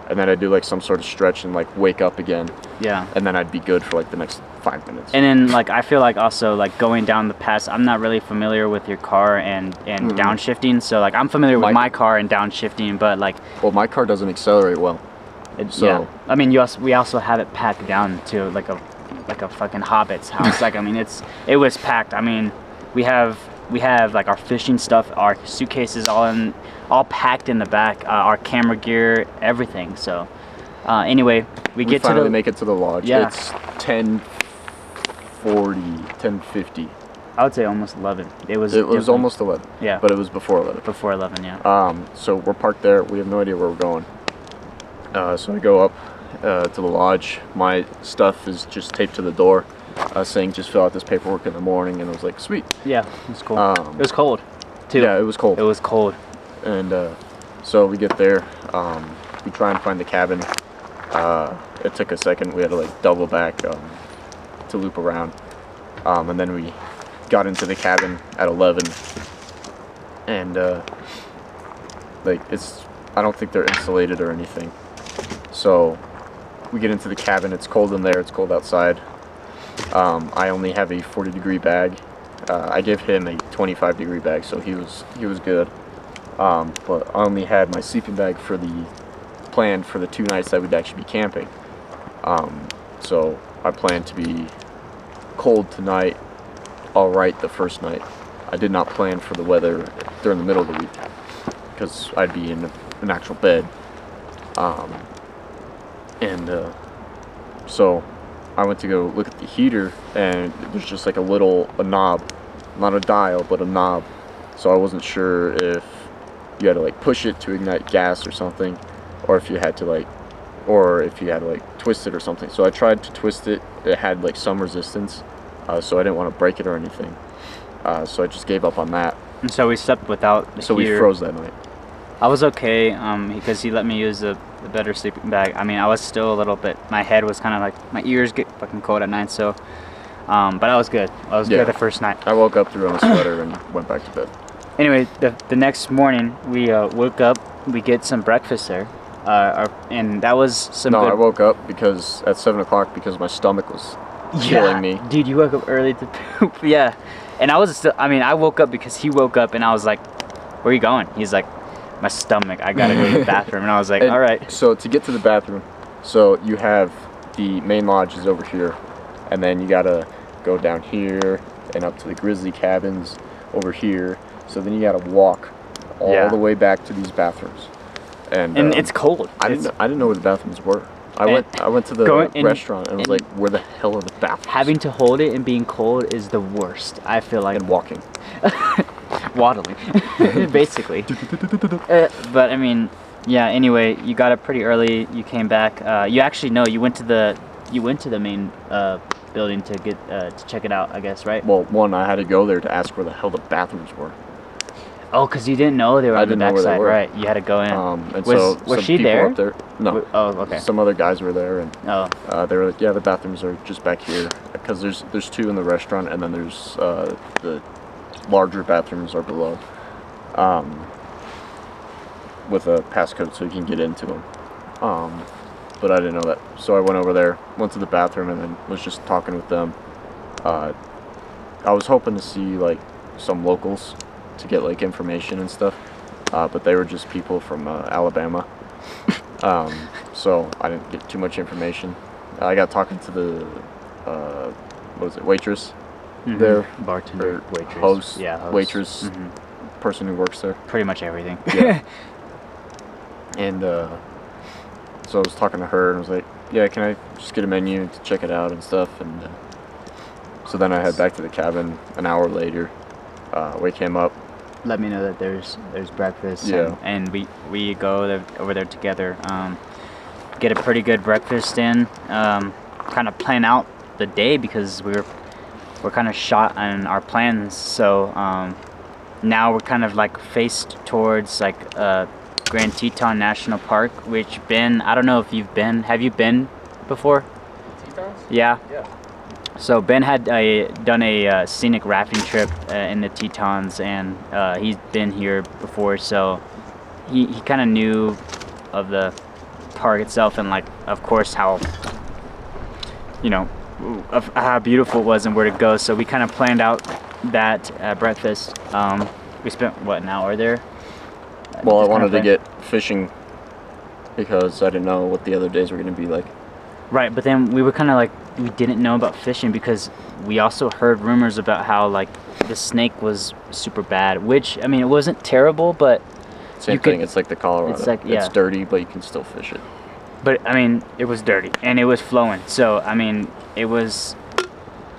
and then I'd do like some sort of stretch and like wake up again, Yeah. and then I'd be good for like the next 5 minutes. And then like I feel like also like going down the pass, I'm not really familiar with your car and downshifting. So like I'm familiar with my car and downshifting, but like Well, my car doesn't accelerate well. So- yeah. I mean, we also have it packed down to like a fucking hobbit's house. Like I mean, it was packed. I mean, we have like our fishing stuff, our suitcases all packed in the back, our camera gear, everything. So anyway, we get to finally make it to the lodge. Yeah. It's 10:50. I would say almost 11. It was It was almost 11. Yeah. But it was before 11. before 11. Yeah. So we're parked there. We have no idea where we're going. So I go up to the lodge. My stuff is just taped to the door, saying just fill out this paperwork in the morning. And I was like, sweet. Yeah, it was cool. Um, It was cold, too. Yeah, it was cold. It was cold. And so we get there. We try and find the cabin. It took a second. We had to like double back to loop around. And then we got into the cabin at 11. And like I don't think they're insulated or anything. So we get into the cabin. It's cold in there. It's cold outside. I only have a 40-degree bag. I gave him a 25-degree bag, so he was good. But I only had my sleeping bag planned for the 2 nights that we'd actually be camping. So I planned to be cold tonight, all right the first night. I did not plan for the weather during the middle of the week because I'd be in an actual bed. So I went to go look at the heater, and there's just like a knob, not a dial, but a knob. So I wasn't sure if you had to like push it to ignite gas or something, or if you had to like twist it or something. So I tried to twist it. It had like some resistance, so I didn't want to break it or anything. So I just gave up on that. And so we slept without the So heater. we froze that night. I was okay because he let me use the better sleeping bag. I mean, I was still a little bit, my head was kind of like, my ears get fucking cold at night, so, but I was good. I was good the first night. I woke up, threw on a sweater, and went back to bed. Anyway, the next morning, we woke up, we get some breakfast there, and that was some No, good... I woke up because at 7 o'clock because my stomach was killing me. Dude, you woke up early to poop, yeah. And I was still, I mean, I woke up because he woke up, and I was like, where are you going? He's like, my stomach, I gotta go to the bathroom. And I was like, all right. So to get to the bathroom, so you have the main lodge is over here, and then you gotta go down here and up to the grizzly cabins over here. So then you gotta walk all the way back to these bathrooms. And it's cold. I didn't know where the bathrooms were. I went to the restaurant and was like, where the hell are the bathrooms? Having to hold it and being cold is the worst. I feel like. And walking. Waddling, basically. But I mean, yeah. Anyway, you got up pretty early. You came back. You actually you went to the main building to get to check it out, I guess, right? Well, one, I had to go there to ask where the hell the bathrooms were. Oh, because you didn't know they were on the backside, right? You had to go in. And was some she people there? Up there? No. Oh, okay. Some other guys were there, and they were like, yeah, the bathrooms are just back here, because there's 2 in the restaurant, and then there's the larger bathrooms are below, with a passcode so you can get into them. But I didn't know that, so I went over there, went to the bathroom, and then was just talking with them. I was hoping to see like some locals to get like information and stuff, but they were just people from Alabama. So I didn't get too much information. I got talking to the waitress there, bartender, or waitress, host, host. waitress, person who works there. Pretty much everything. Yeah. And so I was talking to her and was like, yeah, can I just get a menu to check it out and stuff? And so then I head back to the cabin an hour later. Wake him up. Let me know that there's breakfast. Yeah. And we go over there together. Get a pretty good breakfast in. Kind of plan out the day because we're kind of shot on our plans. So now we're kind of like faced towards like Grand Teton National Park, which I don't know if you've been. Have you been before? Yeah. Yeah. So Ben had done a scenic rafting trip in the Tetons, and he's been here before, so he kind of knew of the park itself, and like, of course, how, you know, of how beautiful it was and where to go. So we kind of planned out that breakfast. We spent what, an hour there. Well, I Just kinda wanted to planned- get fishing because I didn't know what the other days were going to be like. Right, but then we were kind of like, we didn't know about fishing because we also heard rumors about how like the snake was super bad, which, I mean, it wasn't terrible, but Same you could- thing. It's like the Colorado. it's like, yeah. It's dirty, but you can still fish it. but I mean, it was dirty and it was flowing. So I mean, it was.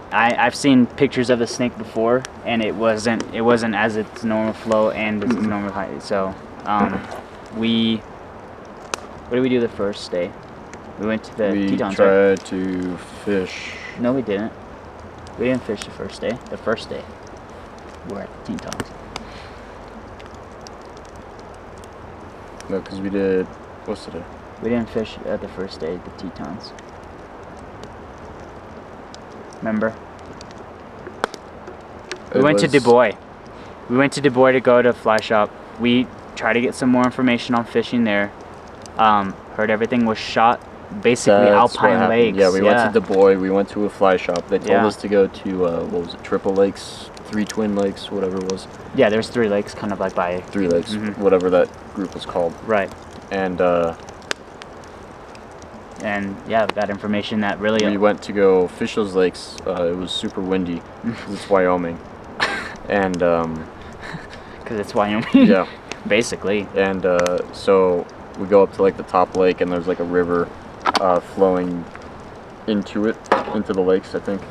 I've seen pictures of the snake before, and it wasn't as its normal flow and its normal height. So what did we do the first day? We went to the We Tetons, right? tried to fish. No, we didn't. We didn't fish the first day. The first day, we're at the Tetons. No, because we did. What's today? We didn't fish at the first day, the Tetons. Remember? We went to Du Bois. We went to Du Bois to go to a fly shop. We tried to get some more information on fishing there. Heard everything was shot basically That's what alpine happened. lakes. Yeah, we went to Du Bois. We went to a fly shop. They told Yeah. us to go to what was it? Triple Lakes, 3 Twin Lakes, whatever it was. Yeah, there's 3 lakes kind of like by. 3 Lakes, Mhm. whatever that group was called. Right. And And yeah, that information that really. we went to go fish those lakes. It was super windy 'cause it's Wyoming. And Because it's Wyoming. yeah, Basically. and so we go up to like the top lake, and there's like a river flowing into the lakes, I think.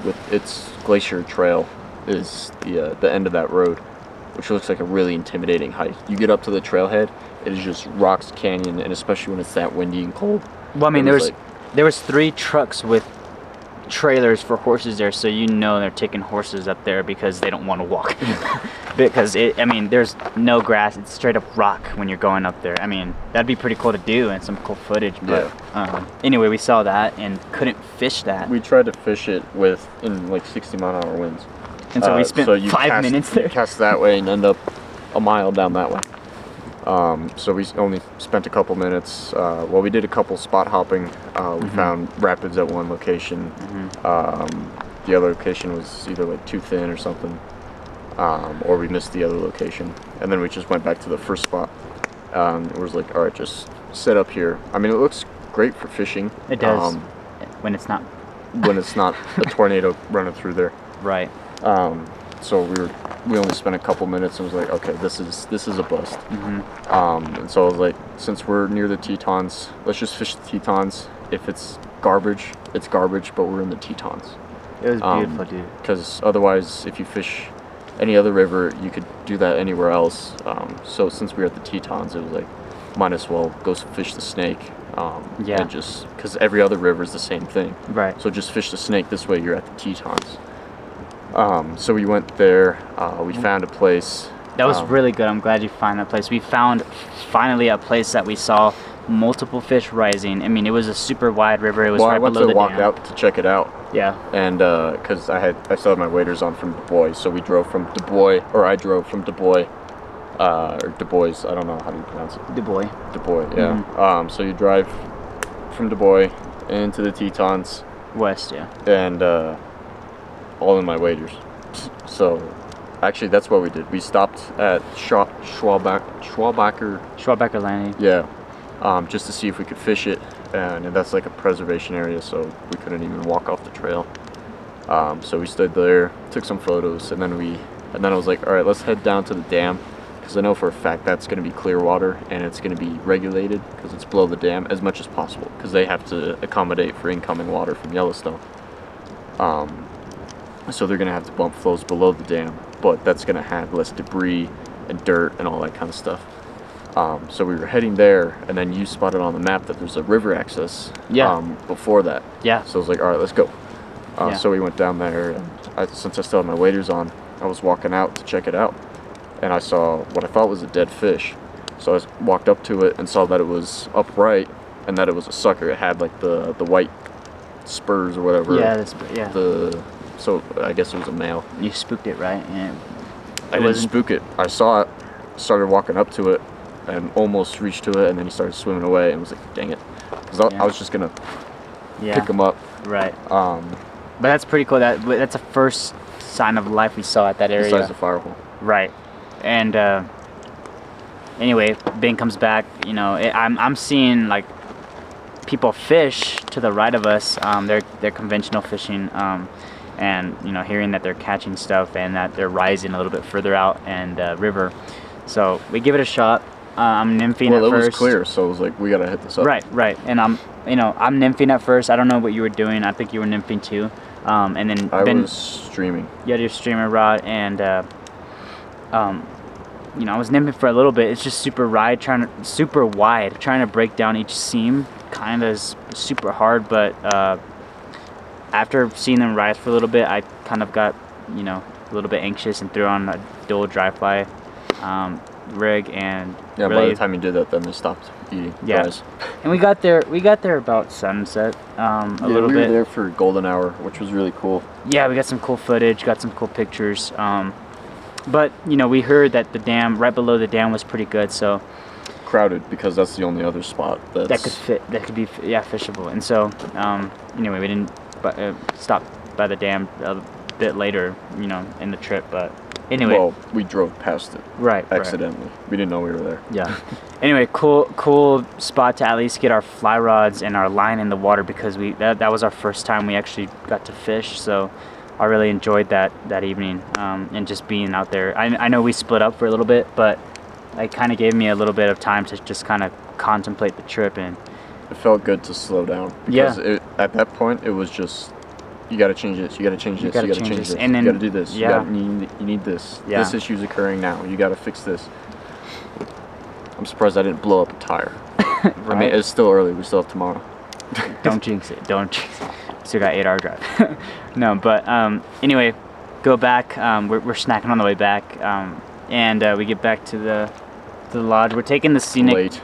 With its glacier trail is the end of that road, which looks like a really intimidating hike. You get up to the trailhead, it is just rocks canyon, and especially when it's that windy and cold. Well, I mean, It was there was 3 trucks with trailers for horses there, so you know they're taking horses up there because they don't want to walk. Because I mean, there's no grass; it's straight up rock when you're going up there. I mean, that'd be pretty cool to do and some cool footage. But anyway, we saw that and couldn't fish that, We tried to fish it in like 60-mile-an-hour winds. and so we spent so you 5 minutes there. You cast that way and end up a mile down that way. So we only spent a couple minutes. Well, we did a couple spot hopping. We found rapids at one location. The other location was either like too thin or something, or we missed the other location. And then we just went back to the first spot. It was like, all right, just set up here. I mean, it looks great for fishing. It does when it's not when it's not a tornado running through there. right. So we only spent a couple minutes and was like, okay, this is a bust. And so I was like, since we're near the Tetons, let's just fish the Tetons. If it's garbage, it's garbage, but we're in the Tetons. It was beautiful, dude. Because otherwise, if you fish any other river, you could do that anywhere else. So since we were at the Tetons, it was like, might as well go fish the snake. Yeah. And just because every other river is the same thing. Right. So just fish the snake. This way, you're at the Tetons. So we went there. We found a place. That was really good. I'm glad you found that place. We found finally a place that we saw multiple fish rising. I mean, it was a super wide river. It was right I went below to the walk dam. out to check it out. Yeah. And because I still had my waders on from Du Bois, so we drove from Du Bois, or I drove from Du Bois, or Du Bois. I don't know how do you pronounce it. Du Bois. Du Bois, yeah. So you drive from Du Bois into the Tetons, West, yeah. and all in my waders. So actually, that's what we did. We stopped at Schwabacher Landing. yeah, just to see if we could fish it, and that's like a preservation area, so we couldn't even walk off the trail. So we stood there, took some photos, and then I was like, all right, let's head down to the dam, because I know for a fact that's going to be clear water, and it's going to be regulated because it's below the dam as much as possible, because they have to accommodate for incoming water from Yellowstone. So they're going to have to bump flows below the dam, but that's going to have less debris and dirt and all that kind of stuff. So we were heading there, and then you spotted on the map that there's a river access before that. Yeah. So I was like, all right, let's go. Yeah. So we went down there, and since I still had my waders on, I was walking out to check it out, and I saw what I thought was a dead fish. So I walked up to it and saw that it was upright and that it was a sucker. It had like the white spurs or whatever. Yeah, yeah. So I guess it was a male. You spooked it, right? And I didn't spook it. I saw it, started walking up to it, and almost reached to it, and then he started swimming away, and was like, dang it. Because I was just gonna pick him up. Right. But that's pretty cool. That's the first sign of life we saw at that area. Besides the fire hole. Right. And anyway, Ben comes back. You know, I'm seeing like people fish to the right of us. They're conventional fishing, and you know, hearing that they're catching stuff and that they're rising a little bit further out and river. So we give it a shot. I'm nymphing at first. Well, it was clear, so it was like, we gotta hit this up. Right. And I'm nymphing at first. I don't know what you were doing. I think you were nymphing too. And then I was streaming. You had your streamer rod, and you know, I was nymphing for a little bit. It's just super wide, trying to break down each seam. Kind of super hard, but after seeing them rise for a little bit, I kind of got, you know, a little bit anxious and threw on a dual dry fly rig, and yeah, really, by the time you did that, then they stopped eating. Yeah, fries. and we got there about sunset. A little we bit. were there for golden hour, which was really cool. Yeah, we got some cool footage, got some cool pictures. But you know, we heard that the dam right below the dam was pretty good, so Crowded, because that's the only other spot that could be fishable. And so anyway, we didn't stop by the dam a bit later, you know, in the trip. But anyway, well, we drove past it accidentally. We didn't know we were there. Yeah. Anyway, cool spot to at least get our fly rods and our line in the water, because that was our first time we actually got to fish. So I really enjoyed that evening, and just being out there. I know we split up for a little bit, but it kind of gave me a little bit of time to just kind of contemplate the trip, and it felt good to slow down, because at that point it was just, you got to change this, you got to change this, you got to change this, and then, you got to do this, yeah, you need this, yeah, this issue's occurring now, you got to fix this. I'm surprised I didn't blow up a tire. Right? I mean, it's still early, we still have tomorrow. Don't jinx it. Still got 8-hour drive. No, but anyway, go back. We're snacking on the way back, and we get back to the lodge. We're taking the scenic. Late.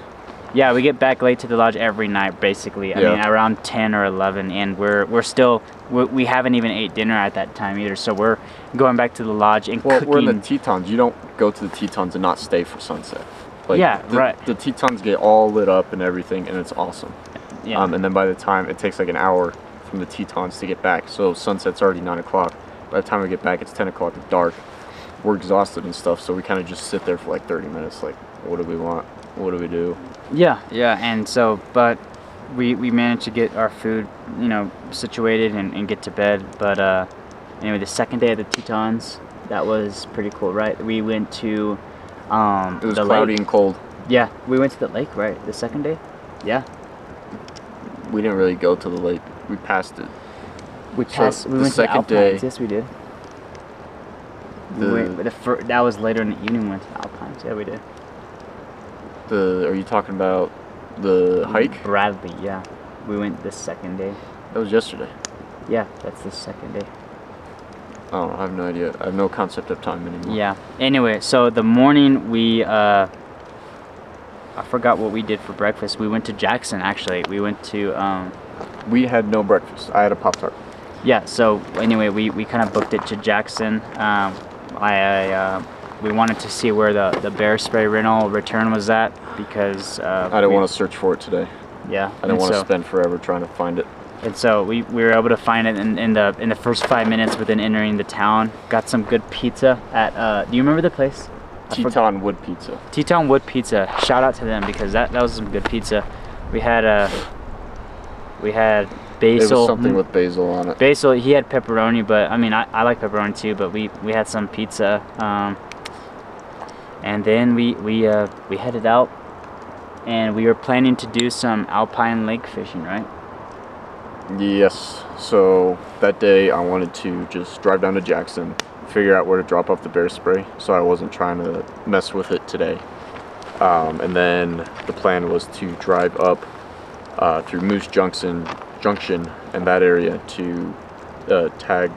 Yeah, we get back late to the lodge every night, basically. I mean, around 10 or 11, and we're still we haven't even ate dinner at that time either. So we're going back to the lodge and cooking. We're in the Tetons. You don't go to the Tetons and not stay for sunset. Like, right. The Tetons get all lit up and everything, and it's awesome. Yeah. And then by the time, it takes like an hour from the Tetons to get back. So sunset's already 9 o'clock. By the time we get back, it's 10 o'clock. It's dark. We're exhausted and stuff, so we kind of just sit there for like 30 minutes. Like, what do we want? What do we do? Yeah. And so, but we managed to get our food, you know, situated and get to bed. But anyway, the second day of the Tetons, that was pretty cool, right? We went to it was the cloudy lake. and cold. Yeah, we went to the lake, right? The second day. Yeah. We didn't really go to the lake. We passed it. We went to the Alpines. Yes, we did. That was later in the evening. We went to the Alpines. Yeah, we did. Are you talking about the hike? Bradley, yeah. We went the second day. That was yesterday. Yeah, that's the second day. I don't know. I have no idea. I have no concept of time anymore. Yeah. Anyway, so the morning we I forgot what we did for breakfast. We went to Jackson, actually. We went to we had no breakfast. I had a Pop-Tart. Yeah, so anyway, we kind of booked it to Jackson. We wanted to see where the bear spray rental return was at, because I didn't want to search for it today. Yeah. I didn't want to spend forever trying to find it. And so we were able to find it in the first 5 minutes within entering the town. Got some good pizza at do you remember the place? Teton Wood Pizza. Teton Wood Pizza. Shout out to them, because that was some good pizza. We had basil. It was something with basil on it. Basil. He had pepperoni, but I mean I like pepperoni too. But we had some pizza, and then we headed out, and we were planning to do some alpine lake fishing, right? Yes. So that day I wanted to just drive down to Jackson, figure out where to drop off the bear spray, so I wasn't trying to mess with it today. And then the plan was to drive up through Moose Junction and that area to Tagwada,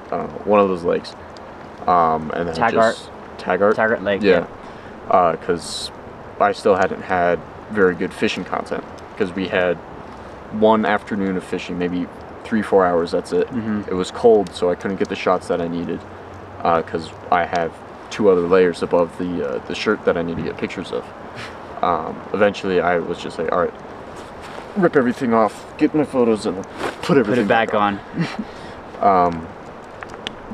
I don't know, one of those lakes. And then Taggart Lake. Yeah. Because I still hadn't had very good fishing content, because we had one afternoon of fishing, maybe 3-4 hours. That's it. It was cold, so I couldn't get the shots that I needed because I have 2 other layers above the shirt that I need to get pictures of. Eventually, I was just like, all right, rip everything off, get my photos, and put everything back on.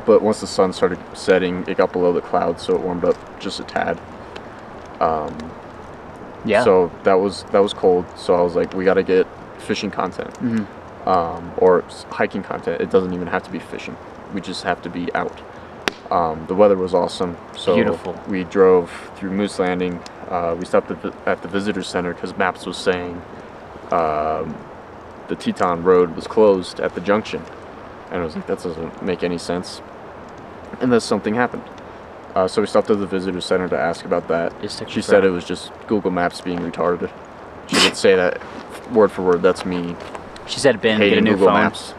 But once the sun started setting, it got below the clouds, so it warmed up just a tad. Yeah. So that was cold. So I was like, we got to get fishing content, or hiking content. It doesn't even have to be fishing. We just have to be out. The weather was awesome. So beautiful. We drove through Moose Landing. We stopped at the visitor center because Maps was saying the Teton Road was closed at the junction, and I was like, that doesn't make any sense. And then something happened. So we stopped at the visitor center to ask about that. She said it was just Google Maps being retarded. She didn't say that word for word. That's me. She said, Ben, get a new Google phone. Maps.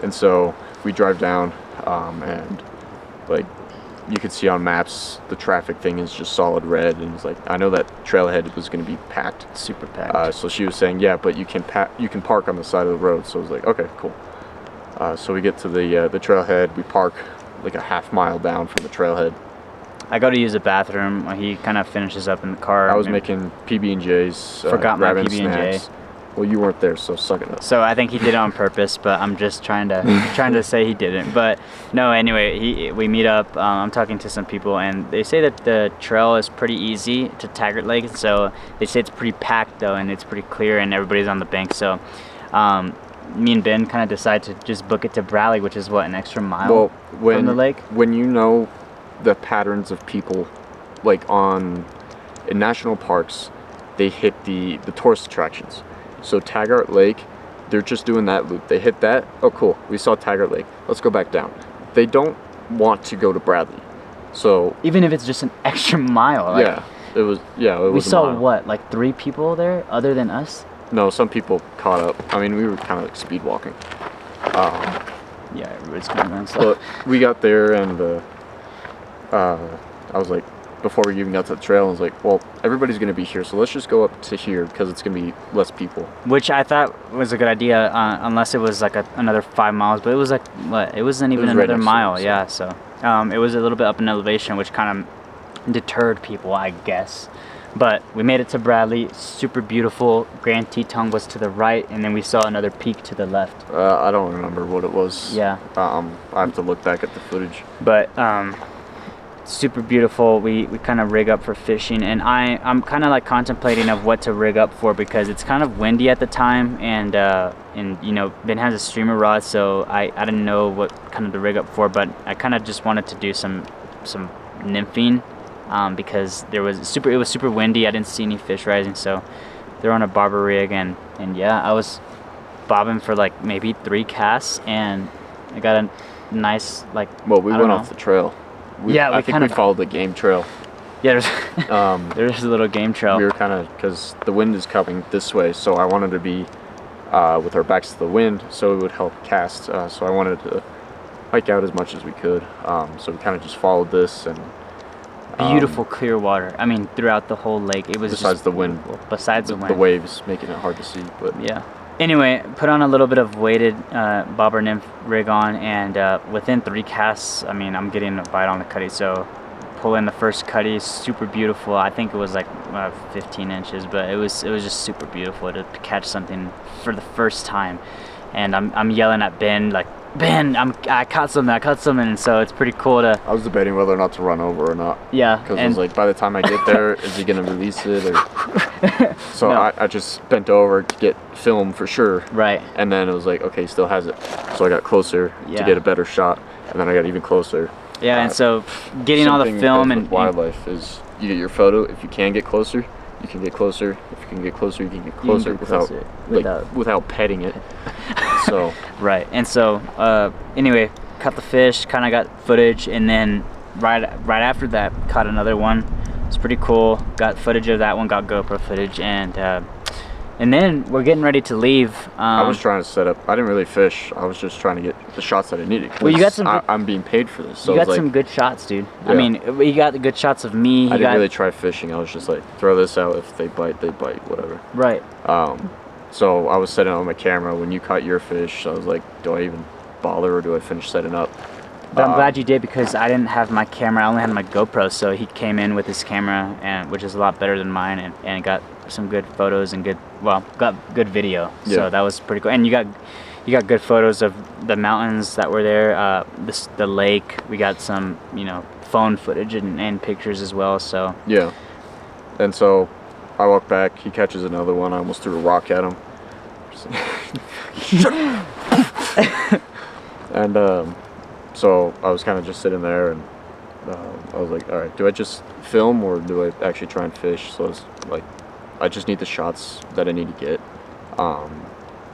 And so we drive down, and like you could see on maps, the traffic thing is just solid red, and it's like, I know that trailhead was going to be packed, super packed. So she was saying, yeah, but you can park on the side of the road. So I was like, okay, cool. So we get to the trailhead. We park like a half-mile down from the trailhead. I go to use the bathroom. He kind of finishes up in the car. I was making PB&Js. Forgot my grabbing PB&J. snacks. Well, you weren't there, so suck it up. So I think he did it on purpose, but I'm just trying to say he didn't. But no, anyway, we meet up. I'm talking to some people, and they say that the trail is pretty easy to Taggart Lake. So they say it's pretty packed though, and it's pretty clear, and everybody's on the bank. So me and Ben kind of decide to just book it to Bradley, which is what, an extra mile from the lake. When you know the patterns of people, like in national parks, they hit the tourist attractions. So Taggart Lake, they're just doing that loop. They hit that. Oh, cool. We saw Taggart Lake. Let's go back down. They don't want to go to Bradley. So even if it's just an extra mile. Like, it was. We saw what, like 3 people there, other than us? No, some people caught up. I mean, we were kind of like speed walking. Yeah, everybody's kind of going slow. But we got there, and I was like, before we even got to the trail, I was like, well, everybody's going to be here, so let's just go up to here because it's going to be less people. Which I thought was a good idea, unless it was like another 5 miles, but it was like, what? It wasn't even another mile, yeah, so. It was a little bit up in elevation, which kind of deterred people, I guess. But we made it to Bradley, super beautiful. Grand Teton was to the right, and then we saw another peak to the left. I don't remember what it was. Yeah. I have to look back at the footage. But super beautiful. We kind of rig up for fishing, and I'm kind of like contemplating of what to rig up for because it's kind of windy at the time, and you know, Ben has a streamer rod, so I didn't know what kind of to rig up for, but I kind of just wanted to do some nymphing. Because it was super windy. I didn't see any fish rising, so they're on a bobber rig, and yeah, I was bobbing for like maybe 3 casts, and I got a nice like. Well, we went off the trail. I think we followed the game trail. Yeah, there's a little game trail. We were kind of, because the wind is coming this way, so I wanted to be with our backs to the wind, so it would help cast. So I wanted to hike out as much as we could. So we kind of just followed this and. Beautiful clear water. I mean, throughout the whole lake, it was besides just the wind. Besides the wind, the waves making it hard to see. But yeah. Anyway, put on a little bit of weighted bobber nymph rig on, and within 3 casts, I mean, I'm getting a bite on the cutty. So pull in the first cutty, super beautiful. I think it was like 15 inches, but it was just super beautiful to catch something for the first time. And I'm yelling at Ben like, Ben, I caught something, and so it's pretty cool to. I was debating whether or not to run over or not. Yeah. Because I was like, by the time I get there, is he gonna release it? Or... So no. I just bent over to get film for sure. Right. And then it was like, okay, he still has it. So I got closer to get a better shot, and then I got even closer. Yeah, and so getting all the film and wildlife is you get your photo. If you can get closer, you can get closer. If you can get closer, you can get closer, without petting it. So right, and so anyway, caught the fish, kind of got footage, and then right after that, caught another one. It's pretty cool. Got footage of that one, got GoPro footage, and And then we're getting ready to leave. I was trying to set up. I didn't really fish. I was just trying to get the shots that I needed. Well, you got some. I'm being paid for this. So you got like, some good shots, dude. Yeah. I mean, you got the good shots of me. I didn't really try fishing. I was just like, throw this out. If they bite, they bite. Whatever. Right. So I was setting up my camera when you caught your fish. I was like, do I even bother or do I finish setting up? But I'm glad you did, because I didn't have my camera. I only had my GoPro, so he came in with his camera, and which is a lot better than mine, and got some good photos and got good video. Yeah. So that was pretty cool. And you got good photos of the mountains that were there, the lake. We got some, phone footage and pictures as well. So Yeah. And so I walk back. He catches another one. I almost threw a rock at him. And so I was kind of just sitting there, and I was like, all right, do I just film or do I actually try and fish? So I was like, I just need the shots that I need to get,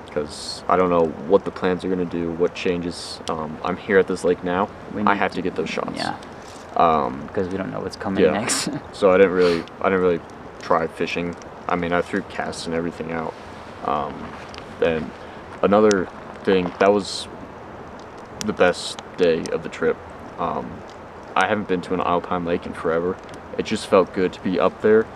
because I don't know what the plans are going to do, what changes. I'm here at this lake now. I have to get those shots. Yeah. Because we don't know what's coming next. So I didn't really try fishing. I mean, I threw casts and everything out. And another thing, that was the best day of the trip. I haven't been to an alpine lake in forever. It just felt good to be up there.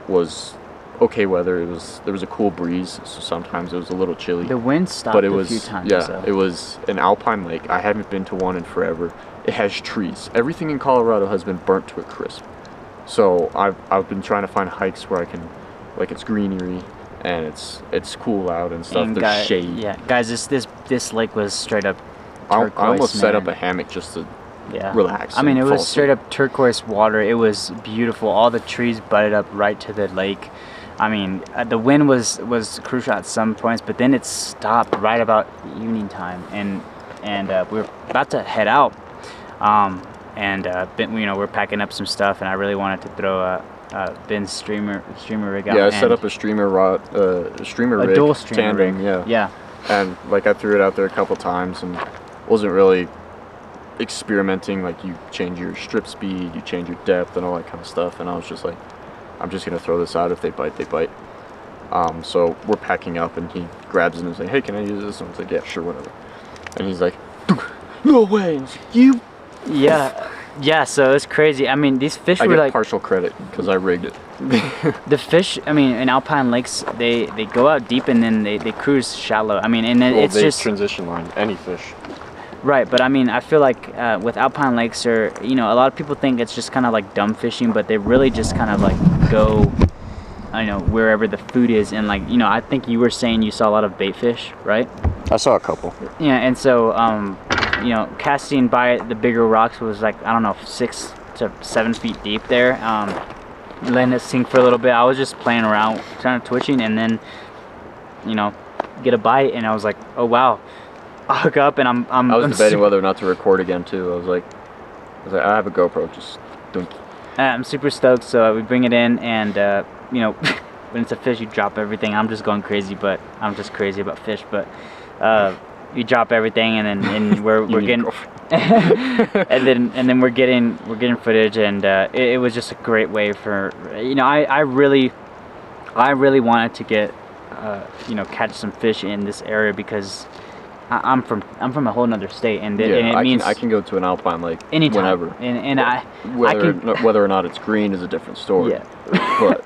Was okay weather. There was a cool breeze, so sometimes it was a little chilly. The wind stopped but it a was few times. yeah, So. it was an alpine lake. I haven't been to one in forever. It has trees. Everything in Colorado has been burnt to a crisp. So I've been trying to find hikes where I can, like, it's greenery and it's cool out and stuff. There's shade. Yeah, guys, this lake was straight up turquoise. I almost set up man. a hammock just to Yeah. relax. I mean, it and was fall straight asleep. up turquoise water. It was beautiful. All the trees butted up right to the lake. I mean, the wind was crucial at some points, but then it stopped right about evening time, and we were about to head out. We're packing up some stuff, and I really wanted to throw Ben's streamer rig out. Yeah, I set up a streamer rod, streamer rig, dual streamer tandem, rig. yeah. And like I threw it out there a couple times and wasn't really experimenting. Like, you change your strip speed, you change your depth and all that kind of stuff. And I was just like, I'm just gonna throw this out. If they bite, they bite. So we're packing up and he grabs it and is like, hey, can I use this? And I was like, yeah, sure, whatever. And he's like, no way. And I was like, you. Yeah, so it's crazy. I mean, these fish I were get like partial credit because I rigged it. the fish. I mean, in alpine lakes, they go out deep and then they cruise shallow. I mean, and it's they just transition line any fish. right. But I mean, I feel like with alpine lakes, or a lot of people think it's just kind of like dumb fishing, but they really just kind of like go, wherever the food is. And like, I think you were saying you saw a lot of bait fish, right? I saw a couple. Yeah, and so casting by the bigger rocks was like, I don't know, 6 to 7 feet deep there. Letting it sink for a little bit. I was just playing around, kind of twitching, and then get a bite, and I was like, oh wow. I hook up and I was debating whether or not to record again too. I was like, I have a GoPro, just dunk. I'm super stoked. So we bring it in, and when it's a fish, you drop everything. I'm just going crazy, but I'm just crazy about fish. But you drop everything, and then we're getting and then we're getting footage, and it was just a great way for I really wanted to get catch some fish in this area, because I'm from a whole nother state, and it means I can go to an alpine lake anytime, whenever. and whether or not it's green is a different story. Yeah. But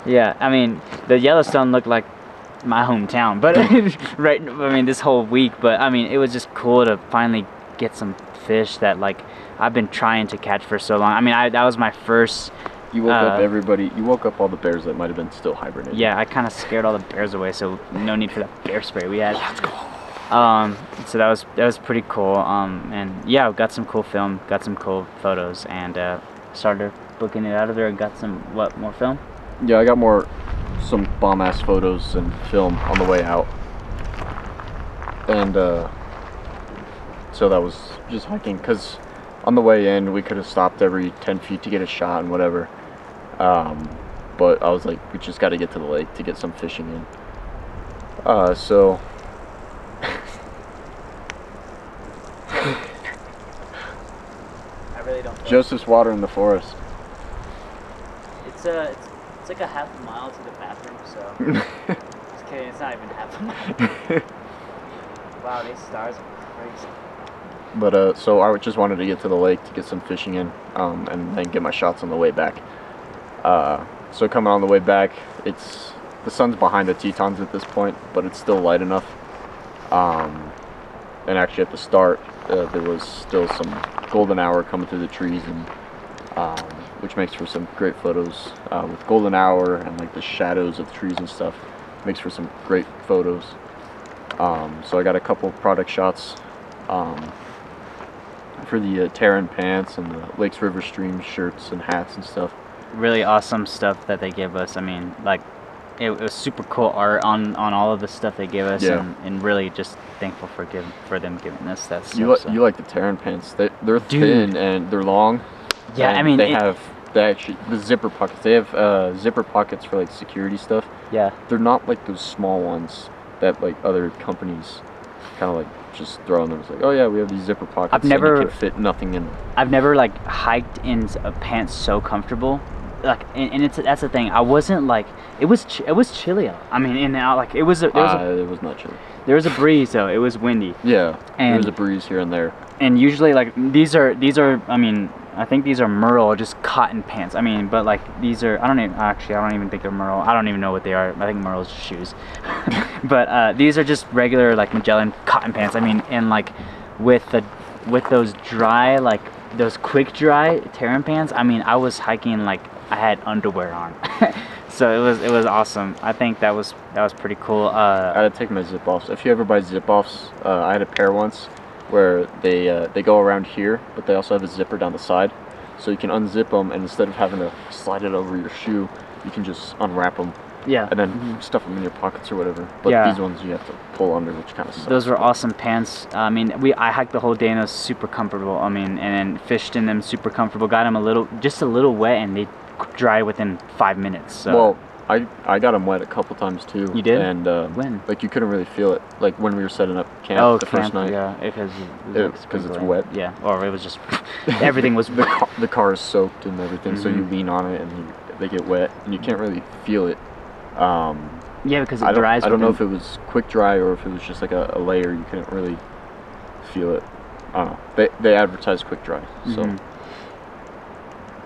yeah, I mean, the Yellowstone looked like my hometown, but right. I mean, this whole week, but I mean, it was just cool to finally get some fish that like I've been trying to catch for so long. I mean, that was my first. you woke up everybody. You woke up all the bears that might have been still hibernating. Yeah, I kind of scared all the bears away, so no need for that bear spray we had. Let's go. So that was pretty cool. And yeah, got some cool film, got some cool photos, and started booking it out of there. And got some more film. Yeah, I got some bomb ass photos and film on the way out, and so that was just hiking. Cause on the way in we could have stopped every 10 feet to get a shot and whatever, but I was like, we just got to get to the lake to get some fishing in. So. I really don't. Joseph's water in the forest. It's like a half a mile to the bathroom, so just Okay, it's not even happening. Wow, these stars are crazy. But so I just wanted to get to the lake to get some fishing in, and then get my shots on the way back. So coming on the way back, the sun's behind the Tetons at this point, but it's still light enough. And actually at the start, there was still some golden hour coming through the trees, and which makes for some great photos with golden hour and like the shadows of trees and stuff. Makes for some great photos. So I got a couple product shots for the Terran pants and the Lakes River Stream shirts and hats and stuff. Really awesome stuff that they give us. I mean, like, it was super cool art on all of the stuff they give us, Yeah. and really just thankful for them giving us that stuff. You like the Terran pants? They're thin and they're long. Yeah, and I mean, they actually the zipper pockets. They have zipper pockets for like security stuff. Yeah. They're not like those small ones that like other companies kind of like just throw in them. It's like, oh yeah, we have these zipper pockets. I've never and you can fit nothing in them. I've never like hiked in a pants so comfortable. Like, and that's the thing. I wasn't like it was chilly out. I mean, and like it was It was not chilly. there was a breeze though. It was windy. Yeah, there And- was a breeze here and there. And usually like these are I mean, I think these are Merle, just cotton pants. I mean, but like these are I don't even think they're Merle. I don't even know what they are. I think Merle's just shoes. But these are just regular like Magellan cotton pants. I mean, and like with those dry, like those quick dry Terran pants, I mean, I was hiking like I had underwear on. So it was awesome. I think that was pretty cool. I had to take my zip offs. If you ever buy zip offs, I had a pair once where they go around here, but they also have a zipper down the side, so you can unzip them, and instead of having to slide it over your shoe, you can just unwrap them. Yeah. And then stuff them in your pockets or whatever. But Yeah. these ones you have to pull under, which kind of sucks. Those were awesome pants. I mean, I hiked the whole day and it was super comfortable. I mean, and then fished in them super comfortable. Got them just a little wet, and they dried within 5 minutes. So. Well, I got them wet a couple times too. You did? And When? like you couldn't really feel it, like when we were setting up camp the first night. Yeah, because Because it's wet. Yeah, or it was just everything was. The car is soaked and everything, so you Mhm. lean on it and they get wet, and you can't really feel it. Yeah, because it I dries. don't know if within- it was quick dry or if it was just like a layer. You couldn't really feel it. I don't know. They advertise quick dry, so Mhm.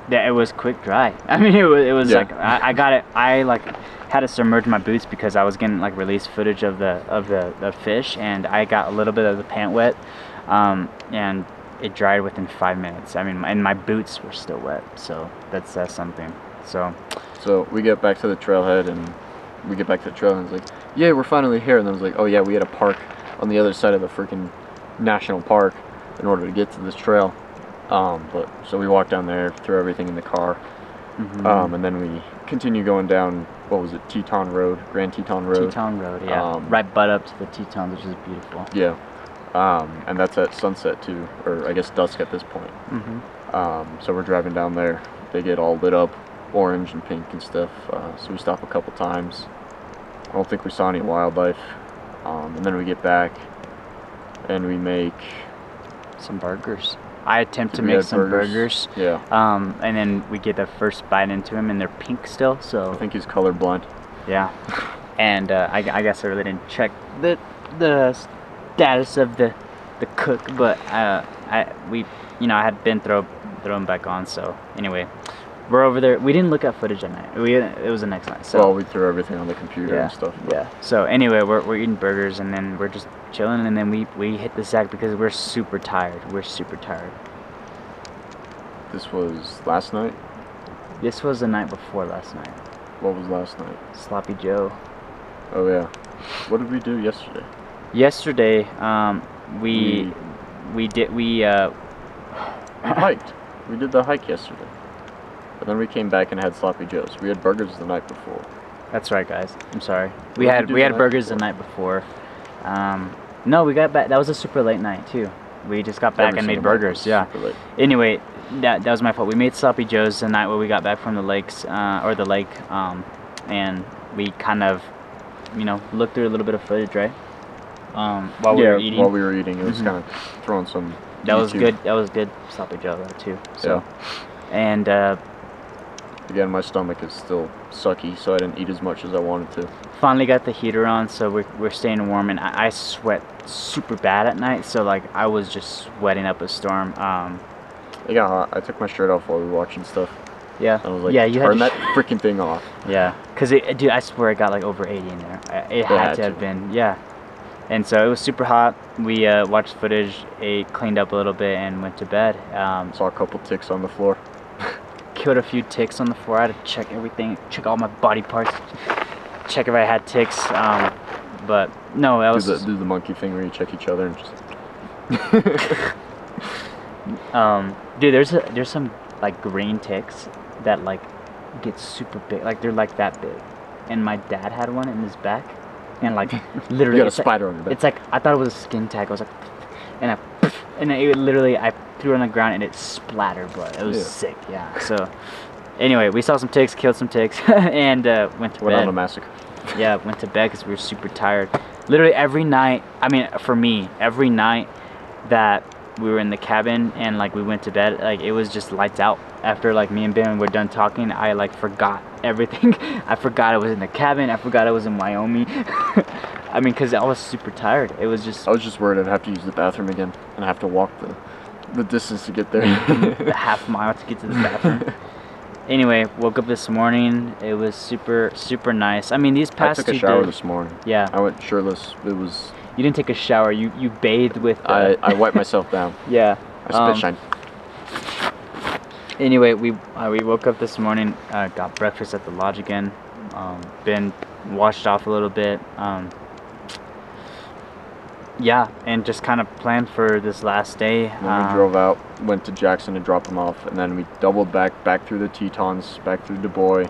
Yeah, it was quick dry. I mean, it was Yeah. like I got it. I like had to submerge my boots because I was getting like release footage of the fish, and I got a little bit of the pant wet, and it dried within 5 minutes. I mean, and my boots were still wet, so that's something. So we get back to the trailhead, and it's like, yeah, we're finally here. And then I was like, oh yeah, we had to park on the other side of the freaking national park in order to get to this trail. But so we walked down there, threw everything in the car, and then we continue going down. What was it? Teton Road, Grand Teton Road. Teton Road, yeah, right butt up to the Tetons, which is beautiful. Yeah, and that's at sunset too, or I guess dusk at this point. So we're driving down there. They get all lit up, orange and pink and stuff. So we stop a couple times. I don't think we saw any wildlife. And then we get back, and we make. Some burgers. I attempt to We make had some burgers. Yeah, And then we get the first bite into them, and they're pink still. So I think he's colorblind. yeah, and I guess I really didn't check the status of the cook, but I had been thrown back on. So anyway, we're over there. We didn't look at footage at night. It was the next night. So Well, we threw everything on the computer and stuff. But yeah. So anyway, we're eating burgers, and then we're just chilling, and then we hit the sack because we're super tired. We're super tired. This was last night. This was the night before last night. What was last night? Sloppy Joe. Oh yeah. What did we do yesterday? Yesterday, we We hiked. We did the hike yesterday. But then we came back and had Sloppy Joe's. We had burgers the night before. That's right, guys. I'm sorry. We What did had you do we the had night burgers before? the night before. No, we got back. That was a super late night too. We just got back Every and made single night burgers. was Yeah. super late. Anyway, that was my fault. We made Sloppy Joe's the night where we got back from the lakes or the lake, and we kind of, looked through a little bit of footage, right? While we were eating. While we were eating, it was Mhm. kind of throwing some. That was YouTube. good. That was good Sloppy Joe though too. So, Yeah. and Again, my stomach is still sucky, so I didn't eat as much as I wanted to. Finally got the heater on, so we're staying warm, and I sweat super bad at night, so like I was just sweating up a storm. It got hot. I took my shirt off while we were watching stuff. Yeah. I was like, yeah, you turn had that freaking thing off. Yeah, cause dude, I swear it got like over 80 in there. It had to have been, yeah. And so it was super hot. We watched footage, ate, cleaned up a little bit, and went to bed. Saw a couple ticks on the floor. Killed a few ticks on the floor. I had to check everything, check all my body parts, check if I had ticks. But no, that was do the monkey thing where you check each other and just. Dude, there's some like green ticks that like get super big, like they're like that big. And my dad had one in his back, and like literally, You got a it's spider like, on your back. It's like I thought it was a skin tag. I was like, and it literally I threw it on the ground and it splattered blood. It was sick, yeah. So anyway, we saw some ticks, killed some ticks, and went to Went on bed. a massacre. Yeah, went to bed because we were super tired. Literally every night, I mean, for me, every night that we were in the cabin and like we went to bed, like it was just lights out. After like me and Ben were done talking, I like forgot everything. I forgot I was in the cabin. I forgot I was in Wyoming. I mean, because I was super tired. It was just I was just worried I'd have to use the bathroom again and I have to walk the distance to get there. the half mile to get to the bathroom. Anyway, woke up this morning. It was super nice. I mean, these I past took a 2 shower days. this morning. Yeah. I went shirtless. It was. You didn't take a shower. You bathed with. I wiped myself down. Yeah. I spit shine. Anyway, we woke up this morning, got breakfast at the lodge again, been washed off a little bit, yeah, and just kind of planned for this last day. Then we drove out, went to Jackson to drop him off, and then we doubled back through the Tetons, back through Du Bois,